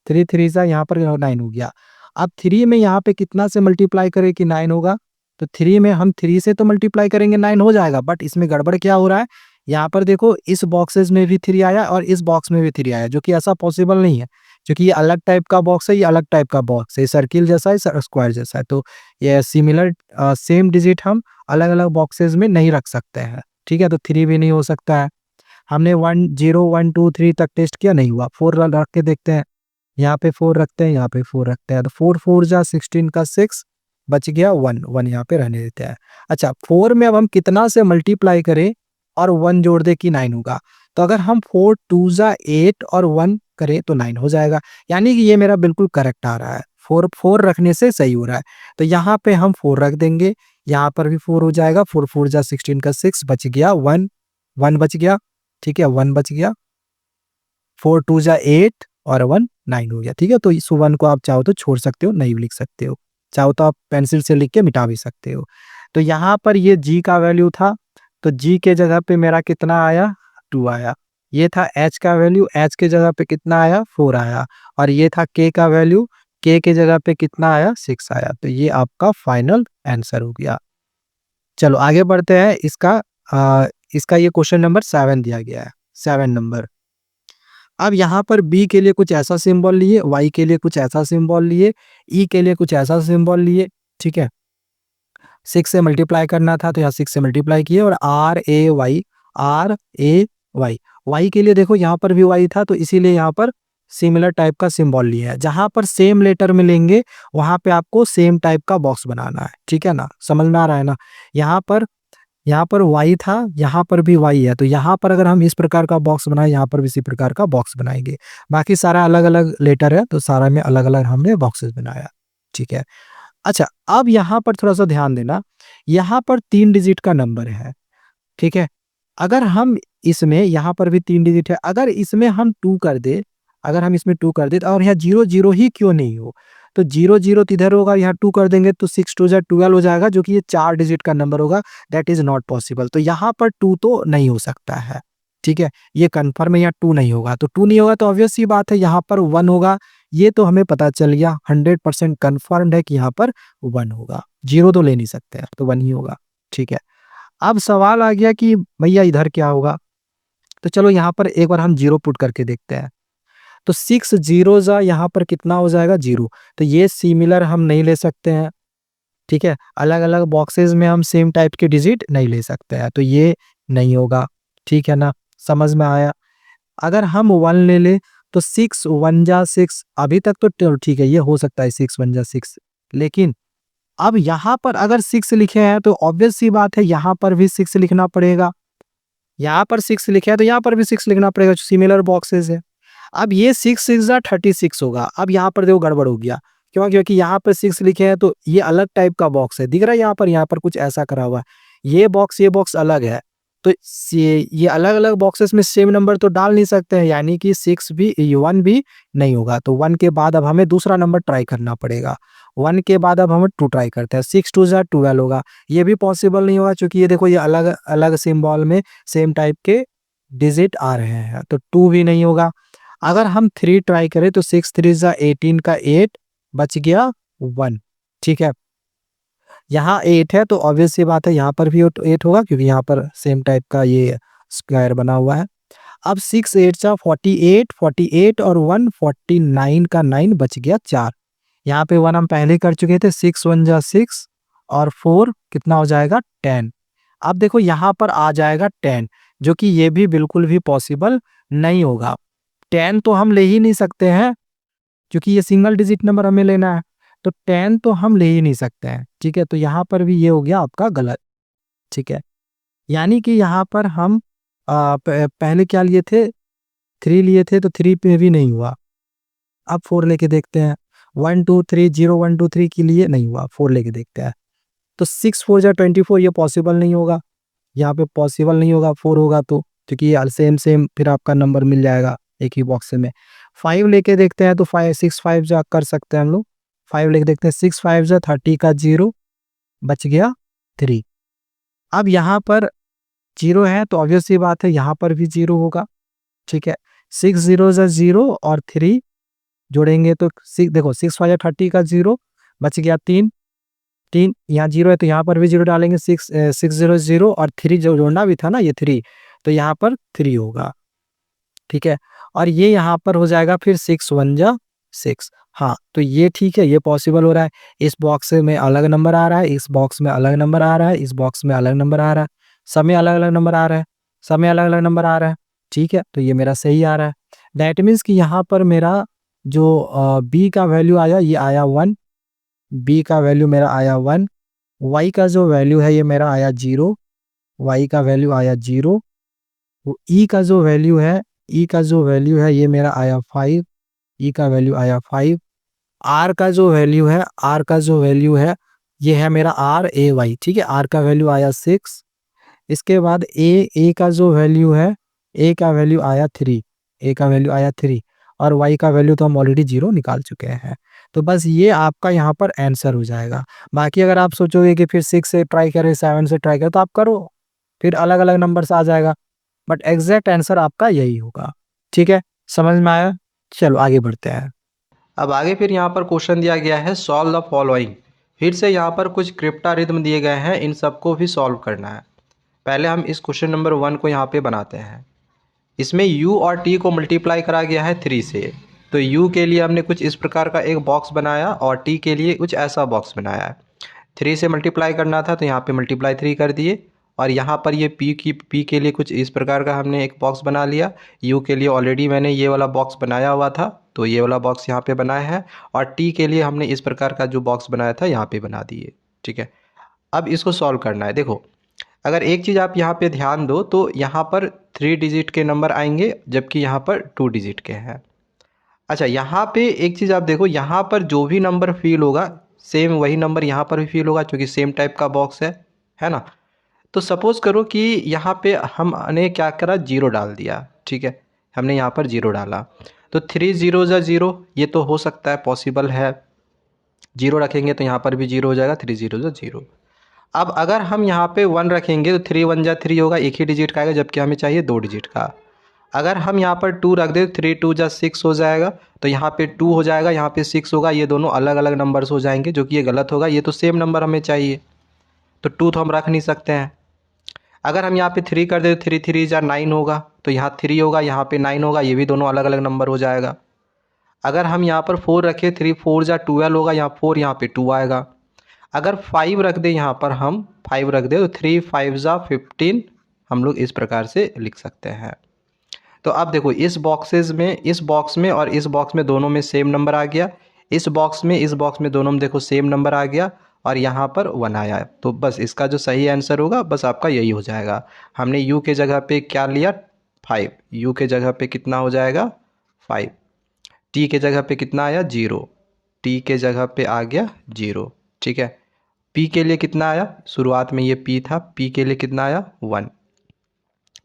3 3 जा यहाँ पर 9 हो गया। अब 3 में यहाँ पे कितना से मल्टीप्लाई करें कि 9 होगा? तो 3 में हम 3 से तो मल्टीप्लाई करेंगे 9 हो जाएगा, बट इसमें गड़बड़ क्या हो रहा है? यहाँ पर देखो इस बॉक्सेस में भी 3 आया और इस बॉक्स में भी 3 आया, जो कि ऐसा पॉसिबल नहीं है। क्योंकि ये अलग टाइप का बॉक्स है, ये अलग टाइप का बॉक्स है, ये सर्किल जैसा है, स्क्वायर जैसा है, तो ये सिमिलर सेम डिजिट हम अलग-अलग बॉक्सेस में नहीं रख सकते हैं, ठीक है? तो 3 भी नहीं हो सकता है। हमने 1 0 1 2 3 तक टेस्ट किया, नहीं हुआ। 4 रख के देखते हैं, यहाँ पे 4 रखते हैं, यहाँ पे 4 रखते हैं, तो 4 4 जा 16 का 6 बच गया 1 1 यहाँ पे रहने देते हैं। अच्छा 4 में अब हम कितना से मल्टीप्लाई करें और 1 जोड़ दें कि 9 होगा? तो अगर हम 4 2 जा 8 और 1 करें तो 9 हो जाएगा, यानी कि ये मेरा बिल्कुल करेक्ट आ रहा है। 4 4 रखने से सही हो रहा है, तो यहाँ पे हम 4 रख देंगे, यहाँ पर भी 4 हो जाएगा, 4 4 जा 16 का 6 बच गया 1 1 बच गया, ठीक है? 1 बच गया, 4 2 जा 8 और 1 9 हो गया, ठीक है? तो इस 1 को आप चाहो तो छोड़ सकते हो, नहीं भी लिख सकते हो, चाहो तो आप पेंसिल से लिख के मिटा भी सकते हो। तो यहाँ पर ये G का वैल्यू था, तो G के जगह पे मेरा कितना आया 2 आया। ये था H का वैल्यू, H के जगह पे कितना आया 4 आया, और ये था K का वैल्यू, K के जगह पे कितना आया 6 आया। तो ये आपका फाइनल आंसर हो गया। चलो आगे बढ़ते हैं। इसका ये क्वेश्चन नंबर 7 दिया गया है, 7 नंबर। अब यहाँ पर B के लिए कुछ ऐसा सिंबल लिए, Y के लिए कुछ ऐसा सिंबल लिए, E के लिए कुछ ऐसा सिंबल लिए, ठीक है? 6 से मल्टीप्लाई करना था तो यहाँ 6 से मल्टीप्लाई किए, और R A Y, Y के लिए देखो यहाँ पर भी Y था, तो इसीलिए यहाँ पर सिमिलर टाइप का सिंबल लिया है। जहाँ पर सेम लेटर में लेंगे वहाँ पे आपको सेम टाइप का बॉक्स बनाना है, ठीक है ना? समझ में आ रहा है ना? यहाँ पर Y था, यहाँ पर भी Y है, तो यहाँ पर अगर हम इस प्रकार का बॉक्स बनाए, यहाँ पर भी इसी प्रकार का बॉक्स बनाएंगे। बाकी सारा अलग-अलग लेटर है, तो सारा में अलग-अलग हमने बॉक्सेस बनाया, ठीक है? अच्छा, अब यहाँ पर थोड़ा-सा ध्यान देना, यहाँ पर 3 डिजिट का नंबर है, ठीक है? अगर हम इसमें, यहाँ पर भी 3 डिजिट है, अगर इसमें हम 2 कर दें, अगर हम इसमें 2 कर दें और यहाँ 0 0 ही क्यों नहीं हो? तो 0 0 तो इधर होगा, यहाँ 2 कर देंगे तो 6 2 12 हो जाएगा, जो कि ये 4 डिजिट का नंबर होगा। That is not possible. तो यहाँ पर 2 तो नहीं हो सकता है, ठीक है, ये कंफर्म है, यहाँ 2 नहीं होगा। तो 2 नहीं होगा तो ऑब्वियस सी बात है यहाँ पर 1 होगा। ये तो हमें पता चल गया, 100% कंफर्म्ड है कि यहाँ पर 1 होगा। 0 तो ले नहीं सकते हैं, तो 1 ही होगा, ठीक है। अब सवाल आ गया कि भैया इधर क्या होगा? तो चलो यहाँ पर एक बार हम 0 पुट करके देखते हैं। तो 6 zeros यहाँ पर कितना हो जाएगा? 0। तो ये सिमिलर हम नहीं ले सकते हैं, ठीक है। अलग अलग बॉक्सेस में हम सेम टाइप के डिजिट नहीं ले सकते हैं, तो ये नहीं होगा, ठीक है ना, समझ में आया। अगर हम 1 ले ले तो 6 1 जा 6, अभी तक तो ठीक है, ये हो सकता है 6 1 जा 6। लेकिन अब यहाँ पर अगर 6 लिखे हैं तो ऑब्वियस सी बात है यहाँ पर भी 6 लिखना पड़ेगा। यहाँ पर 6 लिखे हैं तो यहाँ पर भी 6 लिखना पड़ेगा, जो सिमिलर बॉक्सेस है। अब ये 6 6 जा 36 होगा। अब यहाँ पर देखो गड़बड़ हो गया, क्यों? क्योंकि यहाँ पर 6 लिखे हैं तो ये अलग टाइप का बॉक्स है, दिख रहा है यहाँ पर कुछ ऐसा करा हुआ है। ये बॉक्स अलग है, तो ये अलग अलग बॉक्सेस में सेम नंबर तो डाल नहीं सकते हैं, यानी कि 6 भी 1 भी नहीं होगा। तो 1 के बाद अब हमें दूसरा नंबर ट्राई करना पड़ेगा। 1 के बाद अब हम 2 ट्राई करते हैं। 6 2 जा 12 होगा, ये भी पॉसिबल नहीं होगा, क्योंकि ये देखो ये अलग अलग सिंबल में सेम टाइप के डिजिट आ रहे हैं, तो 2 भी नहीं होगा। अगर हम 3 ट्राई करें तो 6 3 जा 18 का 8 बच गया 1, ठीक है। यहाँ 8 है तो ऑब्वियस सी बात है यहाँ पर भी 8 होगा, क्योंकि यहाँ पर सेम टाइप का ये स्क्वायर बना हुआ है। अब 6 8 जा 48 48 और 1 49 का 9 बच गया 4। यहाँ पे 1 हम पहले कर चुके थे। 6 1 जा 6 और 4 कितना हो जाएगा? 10। अब देखो यहाँ पर आ जाएगा 10, जो कि ये भी बिल्कुल भी पॉसिबल नहीं होगा। 10 तो हम ले ही नहीं सकते हैं, क्योंकि ये सिंगल डिजिट नंबर हमें लेना है, तो 10 तो हम ले ही नहीं सकते हैं, ठीक है। तो यहाँ पर भी ये हो गया आपका गलत, ठीक है। यानी कि यहाँ पर हम पहले क्या लिए थे? 3 लिए थे, तो 3 पे भी नहीं हुआ। अब 4 लेके देखते हैं। 1 2 3 0 1 2 3 के लिए नहीं हुआ, 4 लेके देखते हैं। तो 6 4 जा 24, ये पॉसिबल नहीं होगा, यहाँ पे पॉसिबल नहीं होगा 4 होगा तो, क्योंकि ये सेम सेम फिर आपका नंबर मिल जाएगा एक ही बॉक्स में। 5 लेके देखते हैं, तो 5 6 5 जा कर सकते हैं हम लोग। 5 लेके देखते हैं। 6 5 जा 30 का 0 बच गया 3। अब यहाँ पर 0 है तो ऑब्वियस सी बात है यहाँ पर भी 0 होगा, ठीक है। 6 0 जा 0 और 3 जोड़ेंगे तो 6, देखो 6 5 जा 30 का 0 बच गया 3 3, यहाँ 0 है तो यहाँ पर भी 0 डालेंगे। 6 6 0 0 और 3 जो जोड़ना भी था ना, ये 3, तो यहाँ पर 3 होगा, ठीक है। और ये यहाँ पर हो जाएगा फिर 6 1 जा 6। हाँ, तो ये ठीक है, ये पॉसिबल हो रहा है। इस बॉक्स में अलग नंबर आ रहा है, इस बॉक्स में अलग नंबर आ रहा है, इस बॉक्स में अलग नंबर आ रहा है, सब में अलग अलग नंबर आ रहा है, सब में अलग अलग नंबर आ रहा है, ठीक है। तो ये मेरा सही आ रहा है। दैट मीन्स कि यहाँ पर मेरा जो बी का वैल्यू आया, ये आया 1, बी का वैल्यू मेरा आया 1, वाई का जो वैल्यू है ये मेरा आया 0, वाई का वैल्यू आया 0, ई का जो वैल्यू है, ई का जो वैल्यू है ये मेरा आया 5, ई का वैल्यू आया 5। आर का जो वैल्यू है, आर का जो वैल्यू है ये है मेरा आर ए वाई, ठीक है। आर का वैल्यू आया 6। इसके बाद ए का जो वैल्यू है, ए का वैल्यू आया 3, ए का वैल्यू आया 3, और वाई का वैल्यू तो हम ऑलरेडी 0 निकाल चुके हैं। तो बस ये आपका यहाँ पर आंसर हो जाएगा। बाकी अगर आप सोचोगे कि फिर 6 से ट्राई करें, 7 से ट्राई करें, तो आप करो, फिर अलग अलग नंबर से आ जाएगा, बट एग्जैक्ट आंसर आपका यही होगा, ठीक है। समझ में आया? चलो आगे बढ़ते हैं। अब आगे फिर यहाँ पर क्वेश्चन दिया गया है सॉल्व द फॉलोइंग। फिर से यहाँ पर कुछ क्रिप्टा रिदम दिए गए हैं, इन सबको भी सॉल्व करना है। पहले हम इस क्वेश्चन नंबर 1 को यहाँ पे बनाते हैं। इसमें u और t को मल्टीप्लाई करा गया है 3 से। तो u के लिए हमने कुछ इस प्रकार का एक बॉक्स बनाया और t के लिए कुछ ऐसा बॉक्स बनाया है। 3 से मल्टीप्लाई करना था तो यहाँ पे मल्टीप्लाई 3 कर दिए, और यहाँ पर ये p के लिए कुछ इस प्रकार का हमने एक बॉक्स बना लिया। u के लिए ऑलरेडी मैंने ये वाला बॉक्स बनाया हुआ था, तो ये वाला बॉक्स यहाँ पे बनाया है, और t के लिए हमने इस प्रकार का जो बॉक्स बनाया था यहाँ पे बना दिए, ठीक है। अब इसको सॉल्व करना है। देखो, अगर एक चीज़ आप यहाँ पे ध्यान दो तो यहाँ पर 3 डिजिट के नंबर आएंगे, जबकि यहाँ पर 2 डिजिट के हैं। अच्छा, यहाँ पे एक चीज़ आप देखो, यहाँ पर जो भी नंबर फील होगा सेम वही नंबर यहाँ पर भी फील होगा, क्योंकि सेम टाइप का बॉक्स है ना। तो सपोज़ करो कि यहाँ पे हमने क्या करा, 0 डाल दिया, ठीक है। हमने यहाँ पर 0 डाला, तो 3 0 जा 0, ये तो हो सकता है, पॉसिबल है। जीरो रखेंगे तो यहाँ पर भी जीरो हो जाएगा, 3 जीरो जो जीरो। अब अगर हम यहाँ पे 1 रखेंगे तो 3 1 जा 3 होगा, एक ही डिजिट का आएगा, जबकि हमें चाहिए 2 डिजिट का। अगर हम यहाँ पर 2 रख दें तो 3 2 जा 6 हो जाएगा, तो यहाँ पे 2 हो जाएगा, यहाँ पे 6 होगा, ये दोनों अलग अलग नंबर्स हो जाएंगे, जो कि ये गलत होगा। ये तो सेम नंबर हमें चाहिए, तो 2 तो हम रख नहीं सकते हैं। अगर हम यहाँ पे 3 कर दें तो 3 3 जा 9 होगा, तो यहाँ 3 होगा, यहाँ पे 9 होगा, ये भी दोनों अलग अलग नंबर हो जाएगा। अगर हम यहाँ पर 4 रखें, 3 4 जा 12 होगा, यहाँ 4, यहाँ पे 2 आएगा। अगर 5 रख दें, यहाँ पर हम 5 रख दें तो 3 5 जा 15, हम लोग इस प्रकार से लिख सकते हैं। तो अब देखो इस बॉक्सेस में, इस बॉक्स में और इस बॉक्स में दोनों में सेम नंबर आ गया, इस बॉक्स में दोनों में देखो सेम नंबर आ गया, और यहाँ पर 1 आया। तो बस इसका जो सही आंसर होगा बस आपका यही हो जाएगा। हमने u के जगह पे क्या लिया, 5, u के जगह पे कितना हो जाएगा 5, t के जगह पे कितना आया 0, t के जगह पे आ गया 0, ठीक है। p के लिए कितना आया, शुरुआत में ये p था, p के लिए कितना आया 1,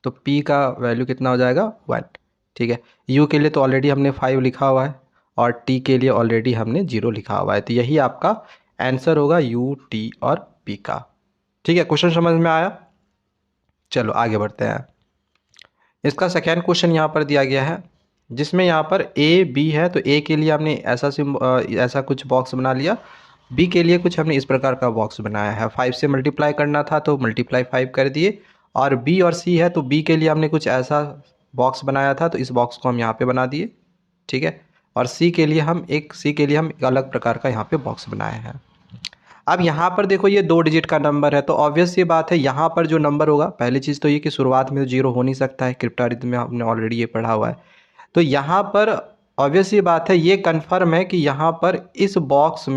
तो p का वैल्यू कितना हो जाएगा 1, ठीक है। u के लिए तो ऑलरेडी हमने 5 लिखा हुआ है, और t के लिए ऑलरेडी हमने 0 लिखा हुआ है, तो यही आपका आंसर होगा u, t और p का, ठीक है। क्वेश्चन समझ में आया? चलो आगे बढ़ते हैं। इसका सेकेंड क्वेश्चन यहाँ पर दिया गया है, जिसमें यहाँ पर a b है, तो a के लिए हमने ऐसा कुछ बॉक्स बना लिया, b के लिए कुछ हमने इस प्रकार का बॉक्स बनाया है। 5 से मल्टीप्लाई करना था तो मल्टीप्लाई 5 कर दिए, और b और c है तो b के लिए हमने कुछ ऐसा बॉक्स बनाया था, तो इस बॉक्स को हम यहाँ पे बना दिए, ठीक है। और c के लिए हम एक अलग प्रकार का यहाँ पे बॉक्स बनाए हैं। अब यहाँ पर देखो ये 2 डिजिट का नंबर है, तो ऑब्वियस ये बात है यहाँ पर जो नंबर होगा, पहली चीज़ तो ये कि शुरुआत में तो जीरो हो नहीं सकता है, क्रिप्टोरिथम में हमने ऑलरेडी ये पढ़ा हुआ है। तो यहाँ पर ऑब्वियस ये बात है, ये कंफर्म है कि यहाँ पर इस बॉक्स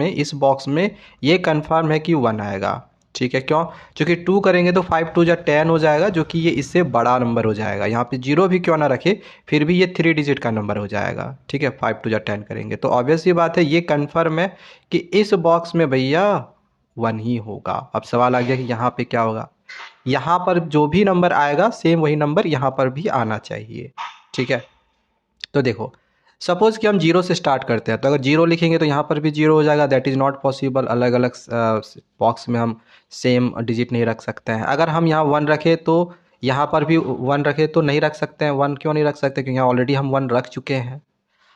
में ये कंफर्म है कि 1 आएगा, ठीक है। क्यों? क्योंकि 2 करेंगे तो 5 2 जा 10 हो जाएगा, जो कि ये इससे बड़ा नंबर हो जाएगा। यहाँ पे जीरो भी क्यों ना रखे, फिर भी ये 3 डिजिट का नंबर हो जाएगा, ठीक है। 5 2 जा 10 करेंगे तो ऑब्वियस ये बात है, ये कंफर्म है कि इस बॉक्स में भैया 1 ही होगा। अब सवाल आ गया कि यहाँ पे क्या होगा, यहाँ पर जो भी नंबर आएगा सेम वही नंबर यहाँ पर भी आना चाहिए, ठीक है। तो देखो सपोज़ कि हम जीरो से स्टार्ट करते हैं, तो अगर जीरो लिखेंगे तो यहाँ पर भी जीरो हो जाएगा, दैट इज़ नॉट पॉसिबल। अलग अलग बॉक्स में हम सेम डिजिट नहीं रख सकते हैं। अगर हम यहाँ 1 रखें तो यहाँ पर भी 1 रखें तो नहीं रख सकते हैं। 1 क्यों नहीं रख सकते, क्योंकि यहाँ ऑलरेडी हम 1 रख चुके हैं।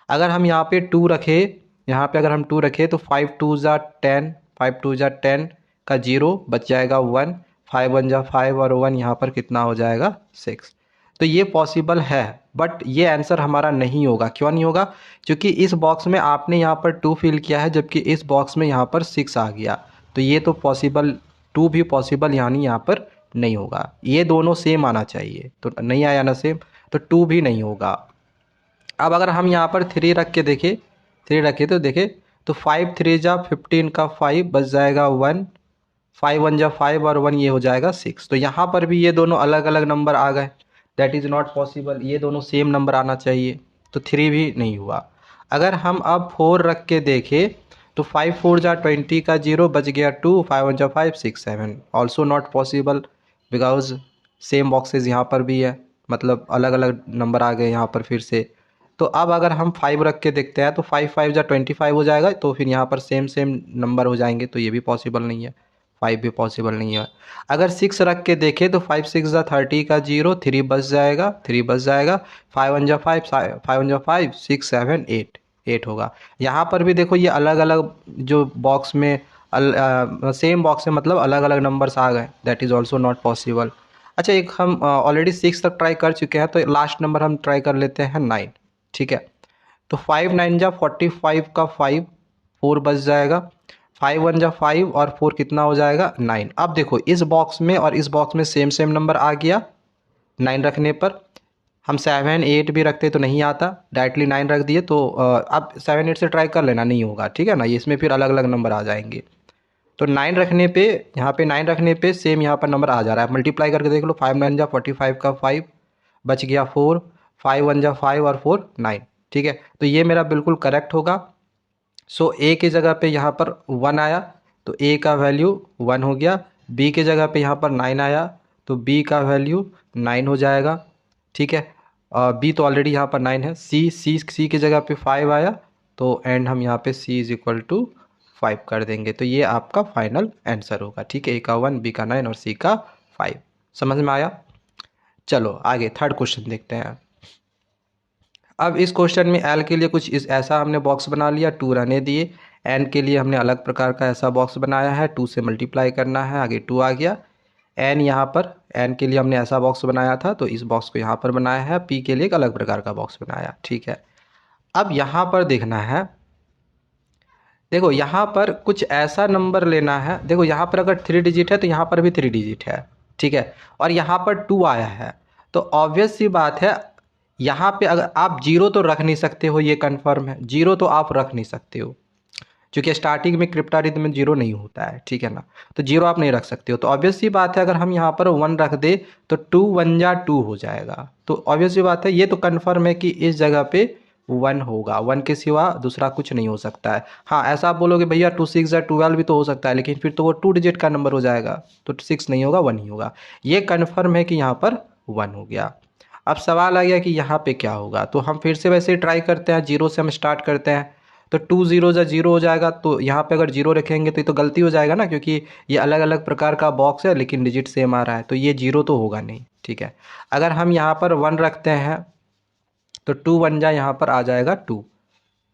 अगर हम यहाँ पे 2 रखें, यहाँ पे अगर हम 2 रखें तो 5 2 जा 10, 5 2 जा 10 का 0 बच जाएगा 1, 5 1 जा 5 और 1 यहाँ पर कितना हो जाएगा 6। तो ये पॉसिबल है, बट ये आंसर हमारा नहीं होगा। क्यों नहीं होगा? क्योंकि इस बॉक्स में आपने यहाँ पर 2 फिल किया है, जबकि इस बॉक्स में यहाँ पर 6 आ गया, तो ये तो पॉसिबल, 2 भी पॉसिबल यानी यहाँ पर नहीं होगा। ये दोनों सेम आना चाहिए, तो नहीं आया ना सेम, तो 2 भी नहीं होगा। अब अगर हम यहाँ पर 3 रख के देखें, 3 रखें तो देखें तो 5 3 जा 15 का 5 बच जाएगा 1, 5 1 जा 5 और 1 ये हो जाएगा 6। तो यहाँ पर भी ये दोनों अलग अलग नंबर आ गए, दैट इज़ नॉट पॉसिबल। ये दोनों सेम नंबर आना चाहिए, तो 3 भी नहीं हुआ। अगर हम अब 4 रख के देखें तो 5 4 जा 20 का 0 बच गया 2, 5 1 जा 5 6 7, also not possible because same boxes यहाँ पर भी है, मतलब अलग अलग नंबर आ गए यहाँ पर फिर से। तो अब अगर हम 5 रख के देखते हैं तो 5 5 जा 25 हो जाएगा, तो फिर यहाँ पर सेम सेम नंबर हो जाएंगे, तो ये भी पॉसिबल नहीं है, 5 भी पॉसिबल नहीं है। अगर 6 रख के देखें तो 5 6 जा 30 का 0, 3 बच जाएगा, 3 बच जाएगा, 5 1 जा 5, 5 1 जा 5 6 7 8, 8 होगा। यहाँ पर भी देखो ये अलग अलग जो बॉक्स में सेम बॉक्स में मतलब अलग अलग नंबर्स आ गए, that is also not possible. अच्छा, एक हम ऑलरेडी 6 तक ट्राई कर चुके हैं, तो लास्ट नंबर हम ट्राई कर लेते हैं 9, ठीक है। तो 5 9 जा 45 का 5, 4 बच जाएगा, 5 1 जा 5 और 4 कितना हो जाएगा 9। अब देखो इस बॉक्स में और इस बॉक्स में सेम सेम नंबर आ गया 9 रखने पर। हम 7 8 भी रखते तो नहीं आता, डायरेक्टली 9 रख दिए, तो अब 7 8 से ट्राई कर लेना, नहीं होगा, ठीक है ना। ये इसमें फिर अलग अलग नंबर आ जाएंगे। तो 9 रखने पे, यहाँ पे 9 रखने पे सेम यहाँ पर नंबर आ जा रहा है। मल्टीप्लाई करके देख लो, 5 9 जा 45 का 5 बच गया 4, 5 1 जा 5 और 4 9, ठीक है। तो ये मेरा बिल्कुल करेक्ट होगा। सो ए की जगह पे यहाँ पर 1 आया, तो ए का वैल्यू 1 हो गया। बी के जगह पे यहाँ पर 9 आया, तो बी का वैल्यू 9 हो जाएगा, ठीक है। बी तो ऑलरेडी यहाँ पर 9 है। सी की जगह पे 5 आया, तो एंड हम यहाँ पे सी इज़ इक्वल टू 5 कर देंगे, तो ये आपका फाइनल आंसर होगा। ठीक है, ए का 1, बी का 9 और सी का 5। समझ में आया? चलो आगे थर्ड क्वेश्चन देखते हैं। अब इस क्वेश्चन में एल के लिए कुछ इस ऐसा हमने बॉक्स बना लिया, 2 रहने दिए। एन के लिए हमने अलग प्रकार का ऐसा बॉक्स बनाया है, 2 से मल्टीप्लाई करना है, आगे 2 आ गया। एन यहाँ पर, एन के लिए हमने ऐसा बॉक्स बनाया था, तो इस बॉक्स को यहाँ पर बनाया है। पी के लिए एक अलग प्रकार का बॉक्स बनाया। ठीक है, अब यहाँ पर देखना है, देखो यहाँ पर कुछ ऐसा नंबर लेना है। देखो यहाँ पर अगर 3 डिजिट है तो यहाँ पर भी 3 डिजिट है। ठीक है, और यहाँ पर 2 आया है, तो ऑब्वियस सी बात है यहाँ पे अगर आप जीरो तो रख नहीं सकते हो, ये कंफर्म है। जीरो तो आप रख नहीं सकते हो, क्योंकि स्टार्टिंग में क्रिप्टारिथम में जीरो नहीं होता है। ठीक है ना, तो जीरो आप नहीं रख सकते हो। तो ऑब्वियस सी बात है अगर हम यहाँ पर 1 रख दे तो 2 1 जा 2 हो जाएगा। तो ऑब्वियस सी बात है, ये तो कंफर्म है कि इस जगह पे 1 होगा। 1 के सिवा दूसरा कुछ नहीं हो सकता है। हाँ, ऐसा आप बोलोगे भैया 2 6 जा 12 भी तो हो सकता है, लेकिन फिर तो वो 2 डिजिट का नंबर हो जाएगा, तो 6 नहीं होगा, 1 ही होगा। ये कन्फर्म है कि यहाँ पर 1 हो गया। अब सवाल आ गया कि यहाँ पे क्या होगा, तो हम फिर से वैसे ही ट्राई करते हैं। जीरो से हम स्टार्ट करते हैं, तो 2 0 जा 0 हो जाएगा। तो यहाँ पे अगर जीरो रखेंगे तो ये तो गलती हो जाएगा ना, क्योंकि ये अलग अलग प्रकार का बॉक्स है लेकिन डिजिट सेम आ रहा है, तो ये जीरो तो होगा नहीं। ठीक है, अगर हम यहाँ पर 1 रखते हैं तो 2 1 जा यहाँ पर आ जाएगा 2।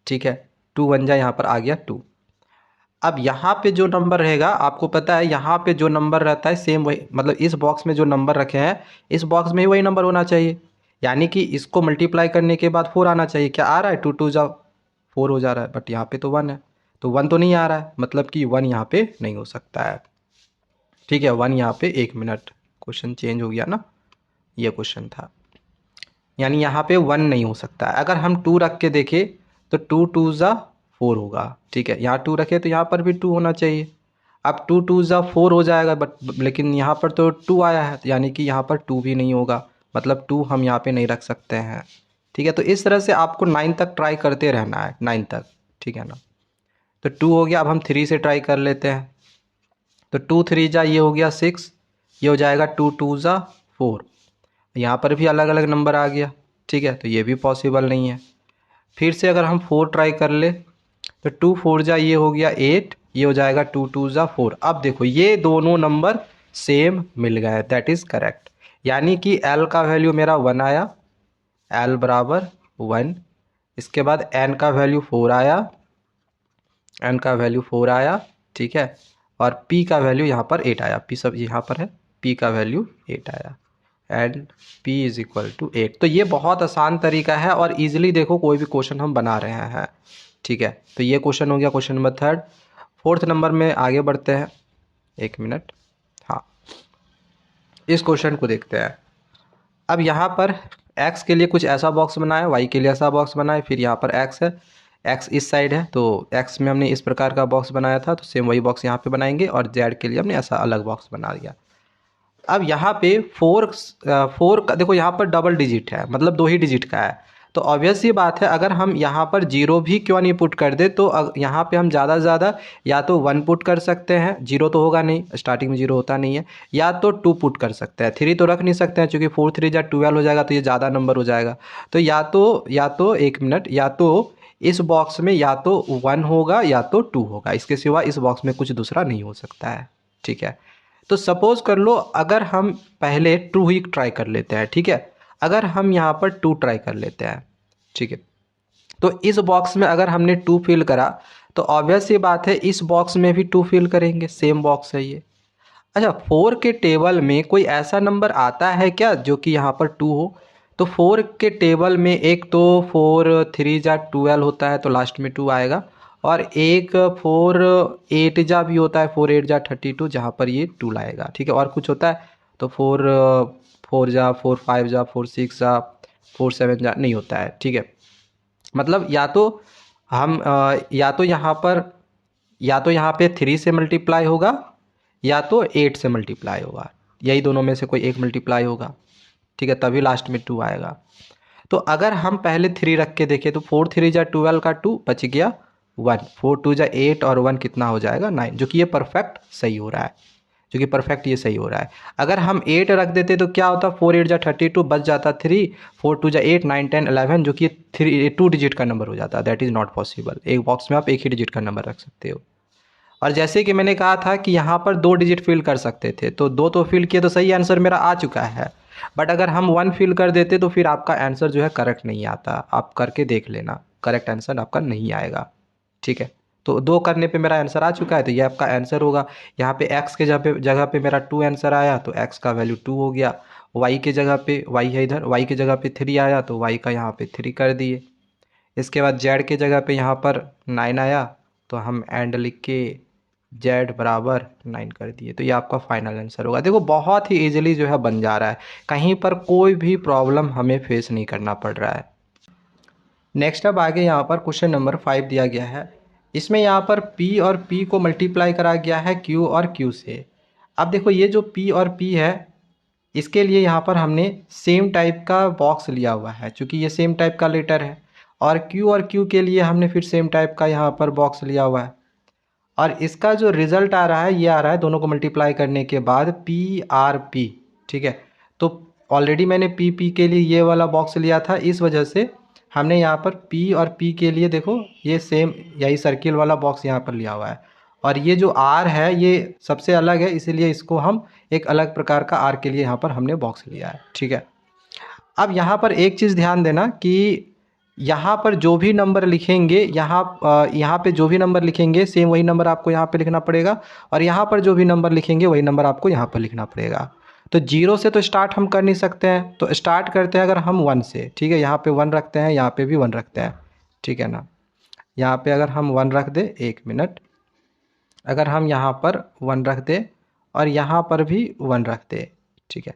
ठीक है, 2 1 जा यहाँ पर आ गया 2। अब यहाँ पे जो नंबर रहेगा, आपको पता है यहाँ पे जो नंबर रहता है सेम वही, मतलब इस बॉक्स में जो नंबर रखे हैं इस बॉक्स में ही वही नंबर होना चाहिए। यानी कि इसको मल्टीप्लाई करने के बाद 4 आना चाहिए। क्या आ रहा है? 2 2 जा 4 हो जा रहा है, बट यहाँ पे तो 1 है, तो 1 तो नहीं आ रहा है, मतलब कि 1 यहाँ पे नहीं हो सकता है। ठीक है, 1 यहाँ पे, 1 मिनट, क्वेश्चन चेंज हो गया ना, ये क्वेश्चन था, यानी यहाँ पे 1 नहीं हो सकता है। अगर हम 2 रख के देखें तो 2 2 जा 4 होगा। ठीक है, यहाँ 2 रखे तो यहाँ पर भी 2 होना चाहिए। अब 2 2 जा 4 हो जाएगा, बट लेकिन यहाँ पर तो 2 आया है, यानी कि यहाँ पर 2 भी नहीं होगा, मतलब 2 हम यहाँ पे नहीं रख सकते हैं। ठीक है, तो इस तरह से आपको 9 तक ट्राई करते रहना है, 9 तक। ठीक है ना, तो 2 हो गया। अब हम 3 से ट्राई कर लेते हैं, तो 2 3 जा ये हो गया 6, ये हो जाएगा 2 2 जा 4। यहाँ पर भी अलग अलग नंबर आ गया। ठीक है, तो ये भी पॉसिबल नहीं है। फिर से अगर हम 4 ट्राई कर ले तो 2 4 जा ये हो गया 8, ये हो जाएगा 2 2 जा 4। अब देखो ये दोनों नंबर सेम मिल गए, दैट इज़ करेक्ट। यानी कि L का वैल्यू मेरा 1 आया, L बराबर 1। इसके बाद N का वैल्यू 4 आया, N का वैल्यू 4 आया। ठीक है, और P का वैल्यू यहाँ पर 8 आया। P सब यहाँ पर है, P का वैल्यू 8 आया, and P is equal to 8। तो ये बहुत आसान तरीका है और इजीली देखो कोई भी क्वेश्चन हम बना रहे हैं। ठीक है, तो ये क्वेश्चन हो गया क्वेश्चन नंबर 3। 4th नंबर में आगे बढ़ते हैं, 1 मिनट। हाँ, इस क्वेश्चन को देखते हैं। अब यहाँ पर x के लिए कुछ ऐसा बॉक्स बनाया, y के लिए ऐसा बॉक्स बनाया, फिर यहाँ पर x है, x इस साइड है, तो x में हमने इस प्रकार का बॉक्स बनाया था, तो सेम वही बॉक्स यहाँ पे बनाएंगे, और z के लिए हमने ऐसा अलग बॉक्स बना दिया। अब यहाँ पे 4 का देखो, यहाँ पर डबल डिजिट है, मतलब 2 ही डिजिट का है, तो ऑब्वियस सी बात है अगर हम यहाँ पर जीरो भी क्यों नहीं पुट कर दे, तो यहाँ पे हम ज़्यादा से ज़्यादा या तो 1 पुट कर सकते हैं, जीरो तो होगा नहीं, स्टार्टिंग में जीरो होता नहीं है, या तो 2 पुट कर सकते हैं। 3 तो रख नहीं सकते हैं, क्योंकि 4 3 जा 12 हो जाएगा, तो ये ज़्यादा नंबर हो जाएगा। तो या तो 1 मिनट, या तो इस बॉक्स में या तो 1 होगा या तो 2 होगा, इसके सिवा इस बॉक्स में कुछ दूसरा नहीं हो सकता है। ठीक है, तो सपोज कर लो अगर हम पहले 2 ही ट्राई कर लेते हैं। ठीक है, अगर हम यहाँ पर 2 ट्राई कर लेते हैं, ठीक है, तो इस बॉक्स में अगर हमने 2 फिल करा तो ऑब्वियस सी बात है इस बॉक्स में भी 2 फिल करेंगे, सेम बॉक्स है ये। अच्छा, 4 के टेबल में कोई ऐसा नंबर आता है क्या जो कि यहाँ पर 2 हो? तो 4 के टेबल में एक तो 4 3 जा 12 होता है, तो लास्ट में 2 आएगा, और एक 4 8 जा भी होता है, 4 8 जा 32, जहाँ पर ये 2 लाएगा। ठीक है, और कुछ होता है तो 4 4 जा 4 5 जा 4 6 जा 4 7 जा नहीं होता है। ठीक है, मतलब या तो हम या तो यहाँ पे 3 से मल्टीप्लाई होगा या तो 8 से मल्टीप्लाई होगा, यही दोनों में से कोई एक मल्टीप्लाई होगा। ठीक है, तभी लास्ट में 2 आएगा। तो अगर हम पहले 3 रख के देखें तो 4 3 जा 12 का 2 बच गया 1, 4 2 जा 8 और 1 कितना हो जाएगा 9, जो कि ये परफेक्ट सही हो रहा है, जो कि परफेक्ट ये सही हो रहा है। अगर हम 8 रख देते तो क्या होता, 4 8 जा 32 बच जाता 3, 4 2 जा 8 9 10 11, जो कि 2 डिजिट का नंबर हो जाता है। That is not possible. एक बॉक्स में आप एक ही डिजिट का नंबर रख सकते हो। और जैसे कि मैंने कहा था कि यहाँ पर 2 डिजिट फिल कर सकते थे, तो 2 तो फिल किए तो सही आंसर मेरा आ चुका है। बट अगर हम 1 फिल कर देते तो फिर आपका आंसर जो है करेक्ट नहीं आता। आप करके देख लेना, करेक्ट आंसर आपका नहीं आएगा। ठीक है, तो 2 करने पे मेरा आंसर आ चुका है, तो ये आपका आंसर होगा। यहाँ पे x के जगह पे मेरा 2 आंसर आया, तो x का वैल्यू 2 हो गया। y के जगह पे, y है इधर, y के जगह पे 3 आया, तो y का यहाँ पे 3 कर दिए। इसके बाद z के जगह पे यहाँ पर 9 आया, तो हम एंड लिख के z बराबर 9 कर दिए। तो ये आपका फाइनल आंसर होगा। देखो बहुत ही इजीली जो है बन जा रहा है, कहीं पर कोई भी प्रॉब्लम हमें फेस नहीं करना पड़ रहा है। नेक्स्ट अब आगे यहाँ पर क्वेश्चन नंबर 5 दिया गया है। इसमें यहाँ पर p और p को मल्टीप्लाई करा गया है q और q से। अब देखो ये जो p और p है, इसके लिए यहाँ पर हमने सेम टाइप का बॉक्स लिया हुआ है, चूँकि ये सेम टाइप का लेटर है। और q के लिए हमने फिर सेम टाइप का यहाँ पर बॉक्स लिया हुआ है। और इसका जो रिज़ल्ट आ रहा है, ये आ रहा है दोनों को मल्टीप्लाई करने के बाद PRP। ठीक है, तो ऑलरेडी मैंने PP के लिए ये वाला बॉक्स लिया था, इस वजह से हमने यहाँ पर P और P के लिए देखो ये सेम यही सर्किल वाला बॉक्स यहाँ पर लिया हुआ है। और ये जो R है ये सबसे अलग है, इसीलिए इसको हम एक अलग प्रकार का R के लिए यहाँ पर हमने बॉक्स लिया है। ठीक है, अब यहाँ पर एक चीज़ ध्यान देना कि यहाँ पर जो भी नंबर लिखेंगे, यहाँ पे जो भी नंबर लिखेंगे सेम वही नंबर आपको यहाँ पे लिखना पड़ेगा, और यहाँ पर जो भी नंबर लिखेंगे वही नंबर आपको यहाँ पर लिखना पड़ेगा। तो 0 से तो स्टार्ट हम कर नहीं सकते हैं, तो स्टार्ट करते हैं अगर हम 1 से। ठीक है, यहाँ पे 1 रखते हैं, यहाँ पे भी 1 रखते हैं। ठीक है ना, यहाँ पे अगर हम 1 रख दें, 1 मिनट, अगर हम यहाँ पर 1 रख दें और यहाँ पर भी 1 रख दें। ठीक है,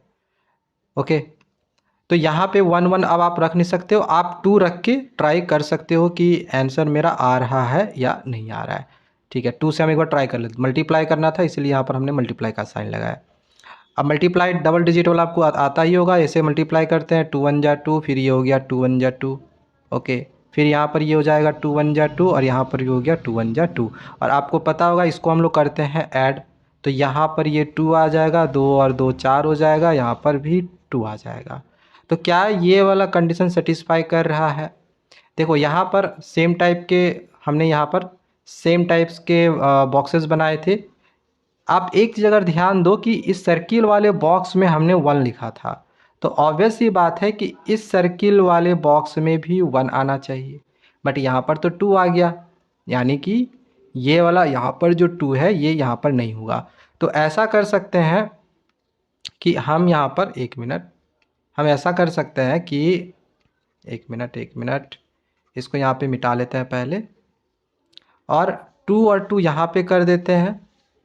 ओके, तो यहाँ पे 1 1 अब आप रख नहीं सकते हो, आप 2 रख के ट्राई कर सकते हो कि आंसर मेरा आ रहा है या नहीं आ रहा है। ठीक है, 2 से हम एक बार ट्राई कर लेते, मल्टीप्लाई करना था इसलिए यहाँ पर हमने मल्टीप्लाई का साइन लगाया। अब मल्टीप्लाई डबल डिजिट वाला आपको आता ही होगा, ऐसे मल्टीप्लाई करते हैं, 2 1 जा 2, फिर ये हो गया 2 1 जा 2। ओके, फिर यहाँ पर ये हो जाएगा 2 1 जा 2, और यहाँ पर ये हो गया 2 1 जा 2। और आपको पता होगा इसको हम लोग करते हैं ऐड, तो यहाँ पर ये 2 आ जाएगा, 2 और 2 4 हो जाएगा, यहाँ पर भी 2 आ जाएगा। तो क्या ये वाला कंडीशन सेटिस्फाई कर रहा है? देखो यहाँ पर सेम टाइप के हमने यहाँ पर सेम टाइप्स के बॉक्सेस बनाए थे। आप एक चीज़ अगर ध्यान दो कि इस सर्किल वाले बॉक्स में हमने 1 लिखा था, तो ऑब्वियस ही बात है कि इस सर्किल वाले बॉक्स में भी 1 आना चाहिए, बट यहाँ पर तो 2 आ गया, यानी कि ये वाला यहाँ पर जो 2 है ये यहाँ पर नहीं होगा। तो ऐसा कर सकते हैं कि हम यहाँ पर 1 मिनट, हम ऐसा कर सकते हैं कि 1 मिनट इसको यहाँ पे मिटा लेते हैं पहले, और 2 और 2 यहाँ पे कर देते हैं,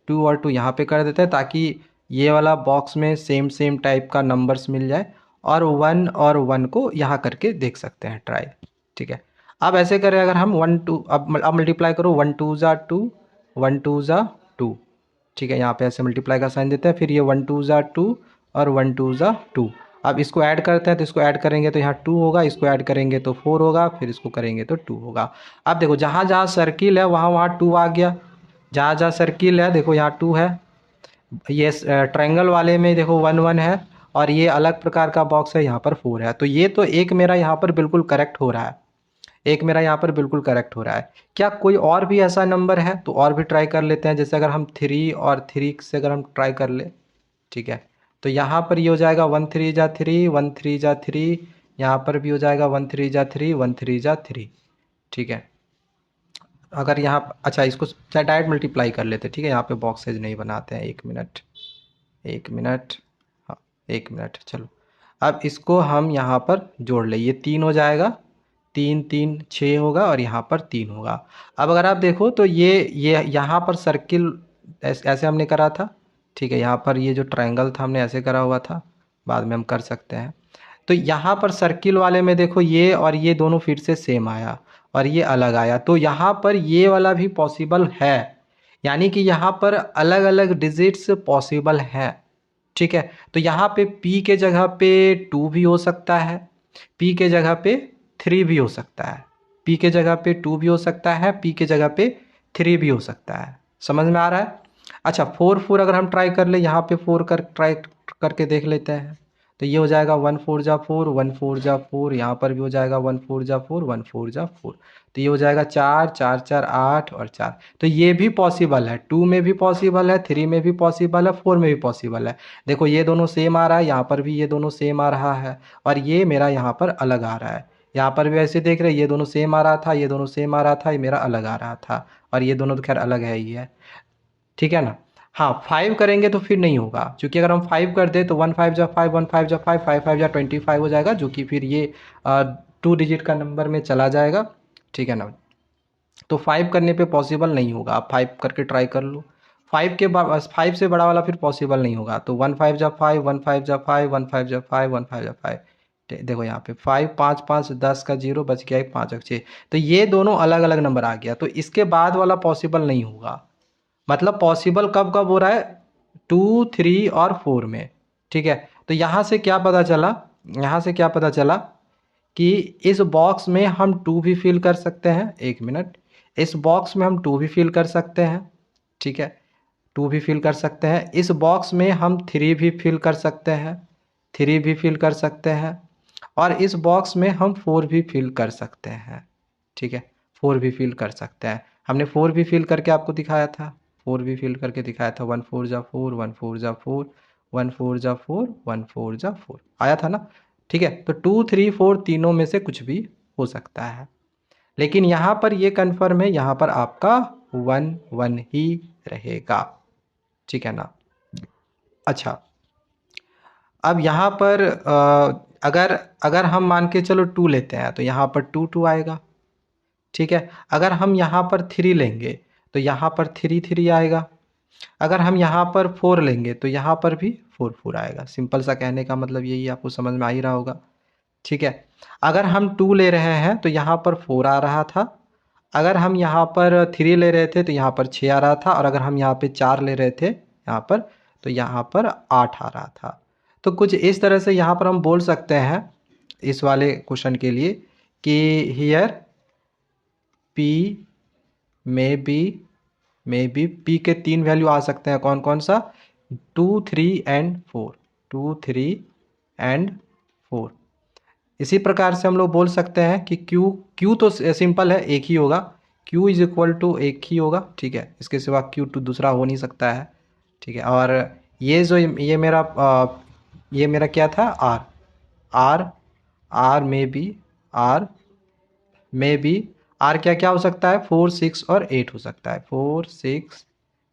2 और 2 यहाँ पे कर देते हैं, ताकि ये वाला बॉक्स में सेम सेम टाइप का नंबर्स मिल जाए, और 1 और 1 को यहाँ करके देख सकते हैं ट्राई। ठीक है, अब ऐसे करें अगर हम 1 2, अब मल्टीप्लाई करो, 1 2 ज़ा 2, 1 2 ज़ा 2। ठीक है, यहाँ पे ऐसे मल्टीप्लाई का साइन देते हैं, फिर ये 1 2 ज़ा 2 और 1 2 ज़ा 2। अब इसको ऐड करते हैं, तो इसको ऐड करेंगे तो यहाँ 2 होगा, इसको ऐड करेंगे तो 4 होगा, फिर इसको करेंगे तो 2 होगा। अब देखो जहाँ जहाँ सर्किल है वहाँ वहाँ 2 आ गया, जहाँ जहाँ सर्किल है देखो यहाँ 2 है, ये ट्रायंगल वाले में देखो 1 1 है, और ये अलग प्रकार का बॉक्स है यहाँ पर 4 है। तो ये तो एक मेरा यहाँ पर बिल्कुल करेक्ट हो रहा है, एक मेरा यहाँ पर बिल्कुल करेक्ट हो रहा है। क्या कोई और भी ऐसा नंबर है? तो और भी ट्राई कर लेते हैं, जैसे अगर हम 3 और 3 से अगर हम ट्राई कर ले। ठीक है, तो यहाँ पर ये हो जाएगा 1 3 जा 3, 1 3 जा 3, यहाँ पर भी हो जाएगा 1 3 जा 3, 1 3 जा 3। ठीक है, अगर यहाँ अच्छा इसको चाहे डायरेक्ट मल्टीप्लाई कर लेते। ठीक है, यहाँ पे बॉक्सेज नहीं बनाते हैं, 1 मिनट, 1 मिनट, हाँ 1 मिनट, चलो अब इसको हम यहाँ पर जोड़ ले, ये 3 हो जाएगा, 3 3 6 होगा, और यहाँ पर 3 होगा। अब अगर आप देखो तो ये यहाँ पर सर्किल ऐसे हमने करा था। ठीक है, यहाँ पर ये जो ट्रायंगल था हमने ऐसे करा हुआ था, बाद में हम कर सकते हैं। तो यहाँ पर सर्किल वाले में देखो ये और ये दोनों फिर से सेम आया, और ये अलग आया, तो यहाँ पर ये वाला भी पॉसिबल है, यानी कि यहाँ पर अलग अलग डिजिट्स पॉसिबल हैं। ठीक है, तो यहाँ पे P के जगह पे 2 भी हो सकता है, P के जगह पे 3 भी हो सकता है, P के जगह पे 2 भी हो सकता है, P के जगह पे 3 भी हो सकता है। समझ में आ रहा है? अच्छा 4 4 अगर हम ट्राई कर ले, यहाँ पे 4 कर ट्राई करके देख लेते हैं, तो ये हो जाएगा 1 4 जा 4, 1 4 जा 4, यहाँ पर भी हो जाएगा 1 4 जा 4, 1 4 जा 4। तो ये हो जाएगा 4 4 4 8 और 4। तो ये भी पॉसिबल है, 2 में भी पॉसिबल है, 3 में भी पॉसिबल है, 4 में भी पॉसिबल है। देखो ये दोनों सेम आ रहा है, यहाँ पर भी ये दोनों सेम आ रहा है, और ये मेरा यहाँ पर अलग आ रहा है। यहाँ पर भी ऐसे देख रहे हैं, ये दोनों सेम आ रहा था, ये दोनों सेम आ रहा था, ये मेरा अलग आ रहा था, और ये दोनों तो खैर अलग है ही है। ठीक है ना। हाँ 5 करेंगे तो फिर नहीं होगा, क्योंकि अगर हम 5 कर दे तो 1 5 जा 5, 1 5 जा 5, 5 5 जा 25 हो जाएगा, जो कि फिर ये 2 डिजिट का नंबर में चला जाएगा। ठीक है ना। तो 5 करने पे पॉसिबल नहीं होगा, आप 5 करके ट्राई कर लो। 5 के बाद 5 से बड़ा वाला फिर पॉसिबल नहीं होगा। तो 1 5 जा 5, 1 5 जा 5, 1 5 जा 5, 1 5 जा 5। देखो यहाँ पे 5 5 5 10 का 0 बच गया, 1 5 6। तो ये दोनों अलग अलग नंबर आ गया, तो इसके बाद वाला पॉसिबल नहीं होगा। मतलब पॉसिबल कब कब हो रहा है, 2 3 और 4 में। ठीक है। तो यहाँ से क्या पता चला, यहाँ से क्या पता चला कि इस बॉक्स में हम 2 भी फिल कर सकते हैं। एक मिनट, इस बॉक्स में हम 2 भी फिल कर सकते हैं। ठीक है, 2 भी फिल कर सकते हैं। इस बॉक्स में हम 3 भी फिल कर सकते हैं, 3 भी फिल कर सकते हैं। और इस बॉक्स में हम 4 भी फिल कर सकते हैं। ठीक है, 4 भी फिल कर सकते हैं। हमने 4 भी फिल करके आपको दिखाया था, 4 भी फिल करके दिखाया था। 1 4 जा 4, 1 4 जा 4, 1 4 जा 4, 1 4 जा 4 आया था ना। ठीक है, तो 2 3 4 तीनों में से कुछ भी हो सकता है, लेकिन यहाँ पर ये कन्फर्म है, यहाँ पर आपका 1 1 ही रहेगा। ठीक है ना। अच्छा, अब यहाँ पर अगर अगर हम मान के चलो 2 लेते हैं, तो यहाँ पर 2 2 आएगा। ठीक है, अगर हम यहाँ पर 3 लेंगे तो यहाँ पर 3 3 आएगा। अगर हम यहाँ पर 4 लेंगे तो यहाँ पर भी 4 4 आएगा। सिंपल सा कहने का मतलब यही, आपको समझ में आ ही रहा होगा। ठीक है, अगर हम 2 ले रहे हैं तो यहाँ पर 4 आ रहा था। अगर हम यहाँ पर 3 ले रहे थे तो यहाँ पर 6 आ रहा था। और अगर हम यहाँ पे 4 ले रहे थे यहाँ पर, तो यहाँ पर 8 आ रहा था। तो कुछ इस तरह से यहाँ पर हम बोल सकते हैं इस वाले क्वेश्चन के लिए कि here P may be P के 3 वैल्यू आ सकते हैं। कौन कौन सा, 2 3 एंड 4, 2 3 एंड 4। इसी प्रकार से हम लोग बोल सकते हैं कि क्यू तो सिंपल है, एक ही होगा, क्यू इज इक्वल टू एक ही होगा। ठीक है, इसके सिवा क्यू टू दूसरा हो नहीं सकता है। ठीक है, और ये जो ये मेरा क्या था, आर आर आर में बी आर क्या क्या हो सकता है, 4 6 और 8 हो सकता है, 4 6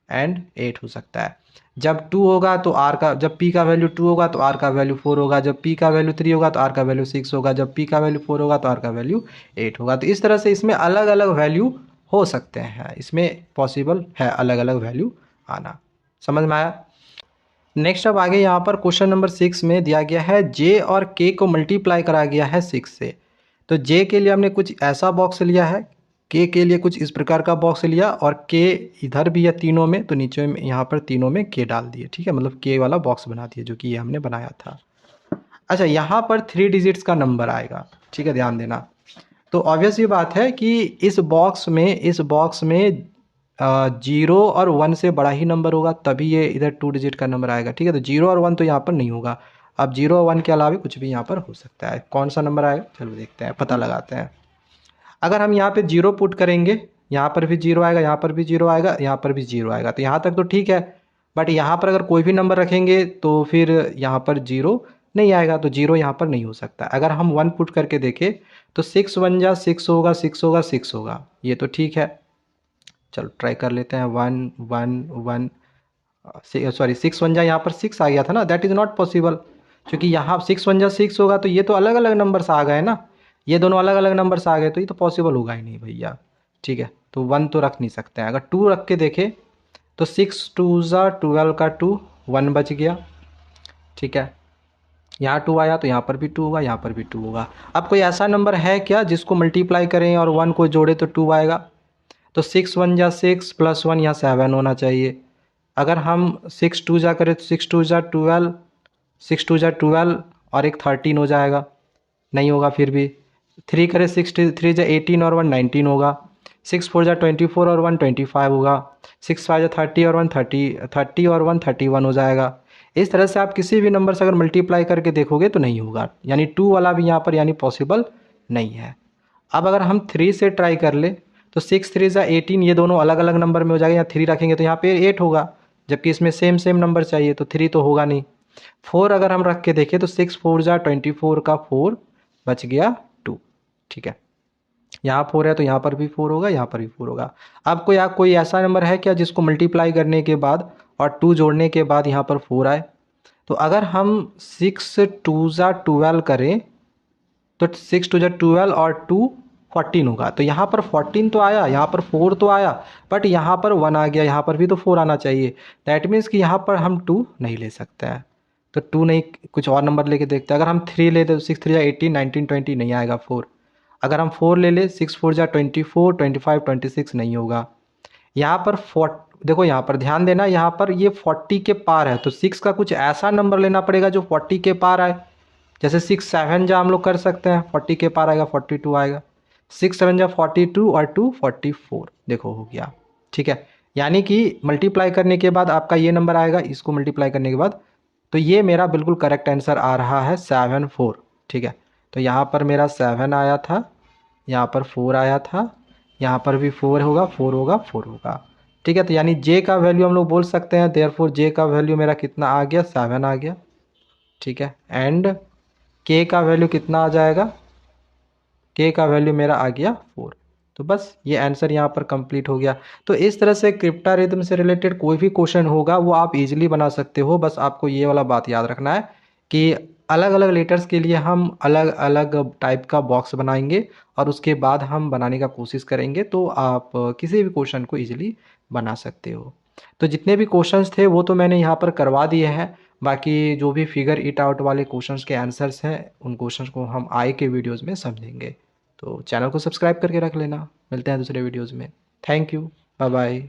एंड 8 हो सकता है। जब 2 होगा तो आर का, जब पी का वैल्यू 2 होगा तो आर का वैल्यू 4 होगा। जब पी का वैल्यू 3 होगा तो आर का वैल्यू 6 होगा। जब पी का वैल्यू 4 होगा तो आर का वैल्यू 8 होगा। तो इस तरह से इसमें अलग अलग वैल्यू हो सकते हैं, इसमें पॉसिबल है अलग अलग वैल्यू आना। समझ में आया। नेक्स्ट अब आगे यहाँ पर क्वेश्चन नंबर 6 में दिया गया है जे और के को मल्टीप्लाई करा गया है 6 से। तो जे के लिए हमने कुछ ऐसा बॉक्स लिया है, के लिए कुछ इस प्रकार का बॉक्स लिया, और के इधर भी है तीनों में, तो नीचे में यहाँ पर तीनों में के डाल दिए। ठीक है, मतलब के वाला बॉक्स बना दिया, जो कि ये हमने बनाया था। अच्छा, यहाँ पर 3 डिजिट्स का नंबर आएगा। ठीक है, ध्यान देना। तो ऑब्वियस ये बात है कि इस बॉक्स में 0 और 1 से बड़ा ही नंबर होगा, तभी ये इधर 2 डिजिट का नंबर आएगा। ठीक है, तो 0 और 1 तो यहाँ पर नहीं होगा। अब 0 और 1 के अलावा कुछ भी यहाँ पर हो सकता है। कौन सा नंबर आएगा, चलो देखते हैं, पता लगाते हैं। अगर हम यहाँ पे 0 पुट करेंगे, यहाँ पर भी 0 आएगा, यहाँ पर भी 0 आएगा, यहाँ पर भी 0 आएगा, तो यहाँ तक तो ठीक है। बट यहाँ पर अगर कोई भी नंबर रखेंगे तो फिर यहाँ पर 0 नहीं आएगा, तो 0 यहाँ पर नहीं हो सकता। अगर हम 1 पुट करके देखें तो 6 1 जा 6 होगा, 6 होगा 6 होगा, ये तो ठीक है। चलो ट्राई कर लेते हैं। 1 1 1 सॉरी 6 1 जा, यहाँ पर 6 आ गया था ना, दैट इज़ नॉट पॉसिबल, क्योंकि यहाँ 6 1 जा 6 होगा, तो ये तो अलग अलग नंबर्स आ गए ना, ये दोनों अलग अलग नंबर्स आ गए, तो ये तो पॉसिबल होगा ही नहीं भैया। ठीक है, तो 1 तो रख नहीं सकते हैं। अगर 2 रख के देखें तो 6 2 जा 12 का 2, 1 बच गया। ठीक है, यहाँ 2 आया तो यहाँ पर भी 2 होगा, यहाँ पर भी 2 होगा। अब कोई ऐसा नंबर है क्या जिसको मल्टीप्लाई करें और 1 को जोड़े तो 2 आएगा, तो 6 1 जा 6 प्लस 1 यहाँ 7 होना चाहिए। अगर हम 6 2 जा करें तो 6 2 जा 12, 6 2 जा 12 और एक 13 हो जाएगा, नहीं होगा फिर भी। 3 करें 6 3 जा 18 और 1 19 होगा। 6 4 जा 24 और 1 25 होगा। 6 5 जा 30 और 1 30 और 1 31 हो जाएगा। इस तरह से आप किसी भी नंबर से अगर मल्टीप्लाई करके देखोगे तो नहीं होगा, यानी 2 वाला भी यहाँ पर यानी पॉसिबल नहीं है। अब अगर हम 3 से ट्राई कर ले तो 6 3 ज़ा 18, ये दोनों अलग अलग नंबर में हो जाएगा। यहाँ 3 रखेंगे तो यहाँ पे 8 होगा, जबकि इसमें सेम सेम नंबर चाहिए तो 3 तो होगा नहीं। 4 अगर हम रख के देखें तो 6 4 ज़ा 24 का 4 बच गया 2, ठीक है। यहाँ 4 है तो यहाँ पर भी 4 होगा, यहाँ पर भी 4 होगा। अब कोई ऐसा नंबर है क्या जिसको मल्टीप्लाई करने के बाद और 2 जोड़ने के बाद यहाँ पर 4 आए? तो अगर हम 6 2 ज़ा 12 करें तो 6 2 ज़ा 12 और 2 14 होगा। तो यहाँ पर 14 तो आया, यहाँ पर 4 तो आया, बट यहाँ पर 1 आ गया, यहाँ पर भी तो 4 आना चाहिए। दैट मीन्स कि यहाँ पर हम 2 नहीं ले सकते हैं। तो 2 नहीं, कुछ और नंबर लेके देखते हैं। अगर हम 3 लेते तो 6 3 ज़ा 18 19 20 नहीं आएगा 4। अगर हम 4 ले ले 6 4 ज़ा 24 25 26 नहीं होगा। यहाँ पर देखो यहाँ पर ध्यान देना, यहाँ पर ये 40 के पार है तो 6 का कुछ ऐसा नंबर लेना पड़ेगा जो 40 के पार आए। जैसे 6 7 जा हम लोग कर सकते हैं, 40 के पार आएगा 42 आएगा। 6 7 जा 42 और 2 44, देखो हो गया, ठीक है। यानी कि मल्टीप्लाई करने के बाद आपका ये नंबर आएगा, इसको मल्टीप्लाई करने के बाद, तो ये मेरा बिल्कुल करेक्ट आंसर आ रहा है 7 4, ठीक है। तो यहाँ पर मेरा 7 आया था, यहाँ पर 4 आया था, यहाँ पर भी 4 होगा 4 होगा 4 होगा, ठीक है। तो यानी जे का वैल्यू हम लोग बोल सकते हैं, देयरफॉर जे का वैल्यू मेरा कितना आ गया, 7 आ गया, ठीक है। एंड के का वैल्यू कितना आ जाएगा, के का वैल्यू मेरा आ गया 4। तो बस ये आंसर यहाँ पर कंप्लीट हो गया। तो इस तरह से क्रिप्टारिथम से रिलेटेड कोई भी क्वेश्चन होगा वो आप इजीली बना सकते हो। बस आपको ये वाला बात याद रखना है कि अलग अलग लेटर्स के लिए हम अलग अलग टाइप का बॉक्स बनाएंगे और उसके बाद हम बनाने का कोशिश करेंगे, तो आप किसी भी क्वेश्चन को ईजिली बना सकते हो। तो जितने भी क्वेश्चंस थे वो तो मैंने यहाँ पर करवा दिए हैं। बाकी जो भी फिगर इट आउट वाले क्वेश्चंस के आंसर्स हैं उन क्वेश्चंस को हम आगे के वीडियोज़ में समझेंगे। तो चैनल को सब्सक्राइब करके रख लेना। मिलते हैं दूसरे वीडियोज़ में। Thank you, bye bye.